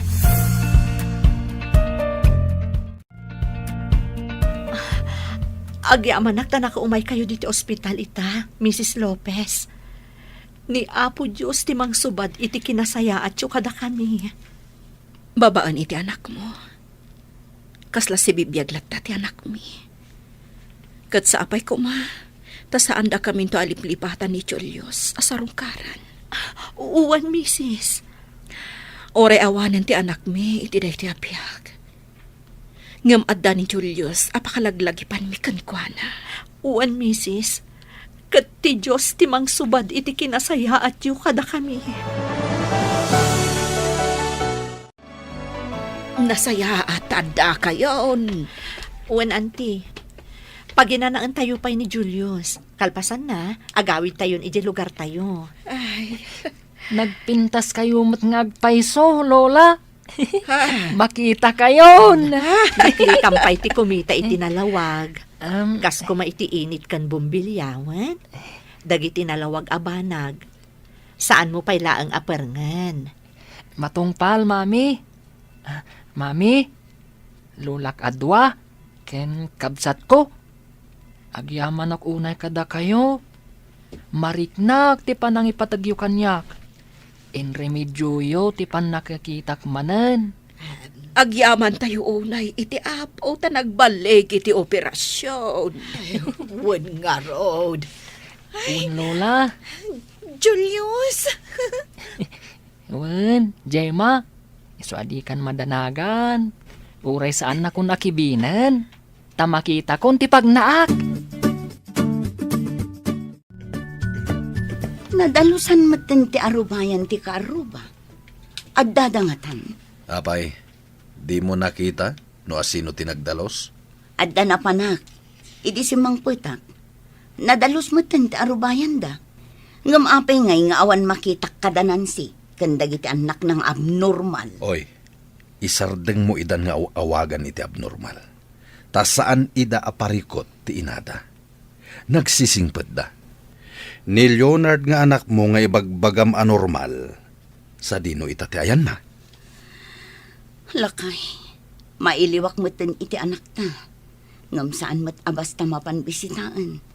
Agyaman nakta nakaumay kayo dito ospital ita, Mrs. Lopez. Ni Apo Diyos ti mang subad iti kinasaya at kada kami. Babaan iti anak mo. Kasla si bibiyaglat ti anak mi. Kat sa apay ko ma, ta saan da kami to aliplipatan ni Julius asarungkaran. Uwan, Mrs. Ore awanan ti anak mi iti day ti apiyag. Ngam adda ni Julius apakalaglagipan mi kankwana. Uwan, Mrs. Kat ti Diyos ti mang subad iti kinasaya at kada kami. Nasaya at adda kayon. Uwan, auntie. Paginanaan tayo pa ni Julius. Kalpasan na, agawid tayo iti lugar tayo. Ay, Nagpintas kayo mat ngagpaiso, Lola. Makita kayon. Naklikampay ti kumita iti nalawag. Um, Kas kuma iti init kan bumbilyawan. Dagiti nalawag abanag. Saan mo payla ang aperngan? Matungpal, Mami. Mami, lulak adwa, ken kabsat ko. Agyaman ak unay kada kayo. Mariknak ti panangipatagyo kanyak. In remedyoyo ti pan nakakitak manen. agyaman tayo unay iti apo ta nagbaleg iti operasyon. Wen nga road. Un, Lola. Julius! Un, Jema. Isuadikan madanagan. Uray saan na kung nakibinan. Tamakita kon ti pagnaak. Nadalusan maten ti arubayan ti kaaruba. At dadangatan. Apay, di mo nakita no asino tinagdalos? At danapanak. Idi si Mang Putak. Nadalus maten ti arubayan da. Ngam apay ngay nga awan makitak kadanansi. Kandagiti anak ng abnormal. Oy, isardeng mo idan nga awagan iti abnormal. Ta saan ida aparikot ti inada. Nagsisingpet da. Ni Leonard nga anak mo nga ibagbagam anormal. Sa dino itati ayan na. Lakay, mailiwak maten iti anak ta. Ngam saan mat abas ta mapanbisitaan.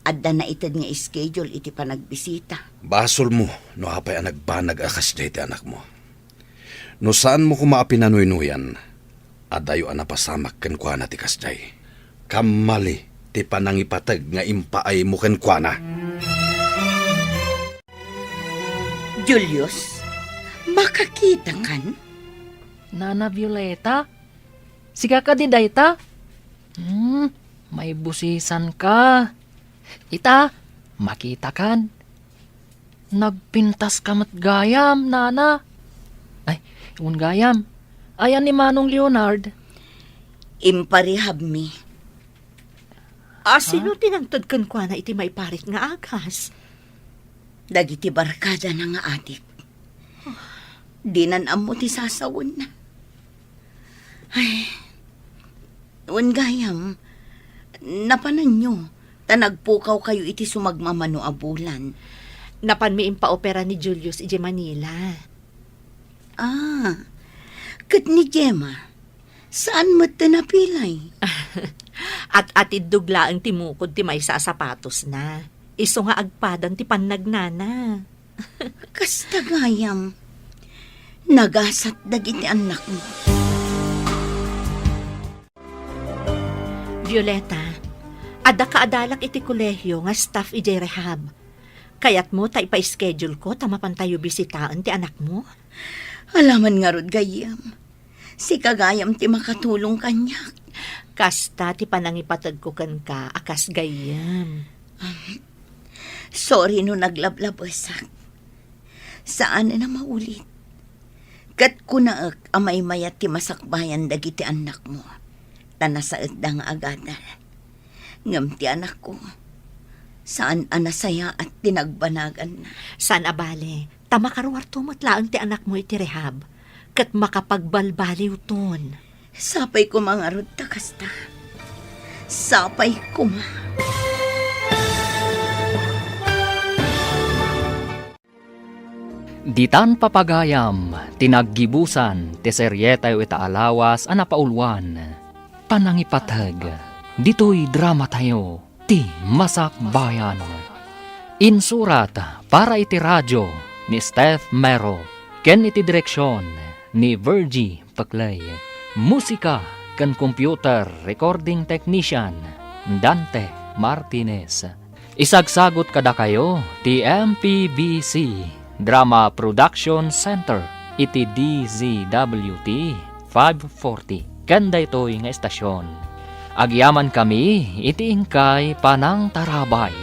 Adda na itad nga schedule iti panagbisita. Basol mo no hapay ang nagbanag akas iti anak mo. No saan mo kumaapinanuinuyan, adayo ang napasamak ken kuana ti kasjay. Kamali ti panangipatag nga impaay mo ken kuana. Julius, makakita kan? Nana Violeta? Siga ka di dayta? May busisan ka. Ita, makita kan. Nagpintas ka mat gayam, Nana. Ay, un gayam. Ayan ni Manong Leonard. Imparihab mi. Sino tinangtod kan kwa na iti may parit nga agas? Dagiti barkada na nga adik. Dinan amo ti sasawon na. Ay, gayam, napanan nyo, ta nagpukaw kayo iti sumagmamano abulan. Napan mi impaopera ni Julius iti Manila. Kat ni Gemma, saan mo napilay? At atid dugla ang timukod ti may sa sapatos na. Iso nga agpadan ti pannagnana. Kasta gayam, nagasat dagiti anak mo. Violeta, ada kaadalak iti kolehyo nga staff iti rehab. Kayat mo ta ipa-schedule ko tamapan tayo bisitaan ti anak mo? Alaman nga rod gayam, si kagayam ti makatulong kanyak. Kasta ti panangipatag ko kan ka akas gayam. Sorry no naglablabasak. Saan na maulit? Kat kunaak amay mayat ti masakbayan dagiti anak mo. Tanasaad da nga agadal. Ngam ti anak ko. Saan anasaya at tinagbanagan na. San abale, tamakaruwarto mo't laang ti anak mo iti rehab. Kat makapagbalbaliw ton. Sapay ko mga rod takasta. Sapay ko ma. Ditan papagayam, tinaggibusan, ti seryeta yu itaalawas, anapaulwan. Panangipatag, dito'y drama tayo, ti Masak Bayan. Insurat para iti radyo ni Steph Mero, ken iti direksyon ni Virgie Paclay. Musika ken computer recording technician Dante Martinez. Isagsagot kada kayo ti MPBC Drama Production Center iti DZWT 540 kanda ito'y nga estasyon. Agyaman kami iti ingkay Panang Tarabay.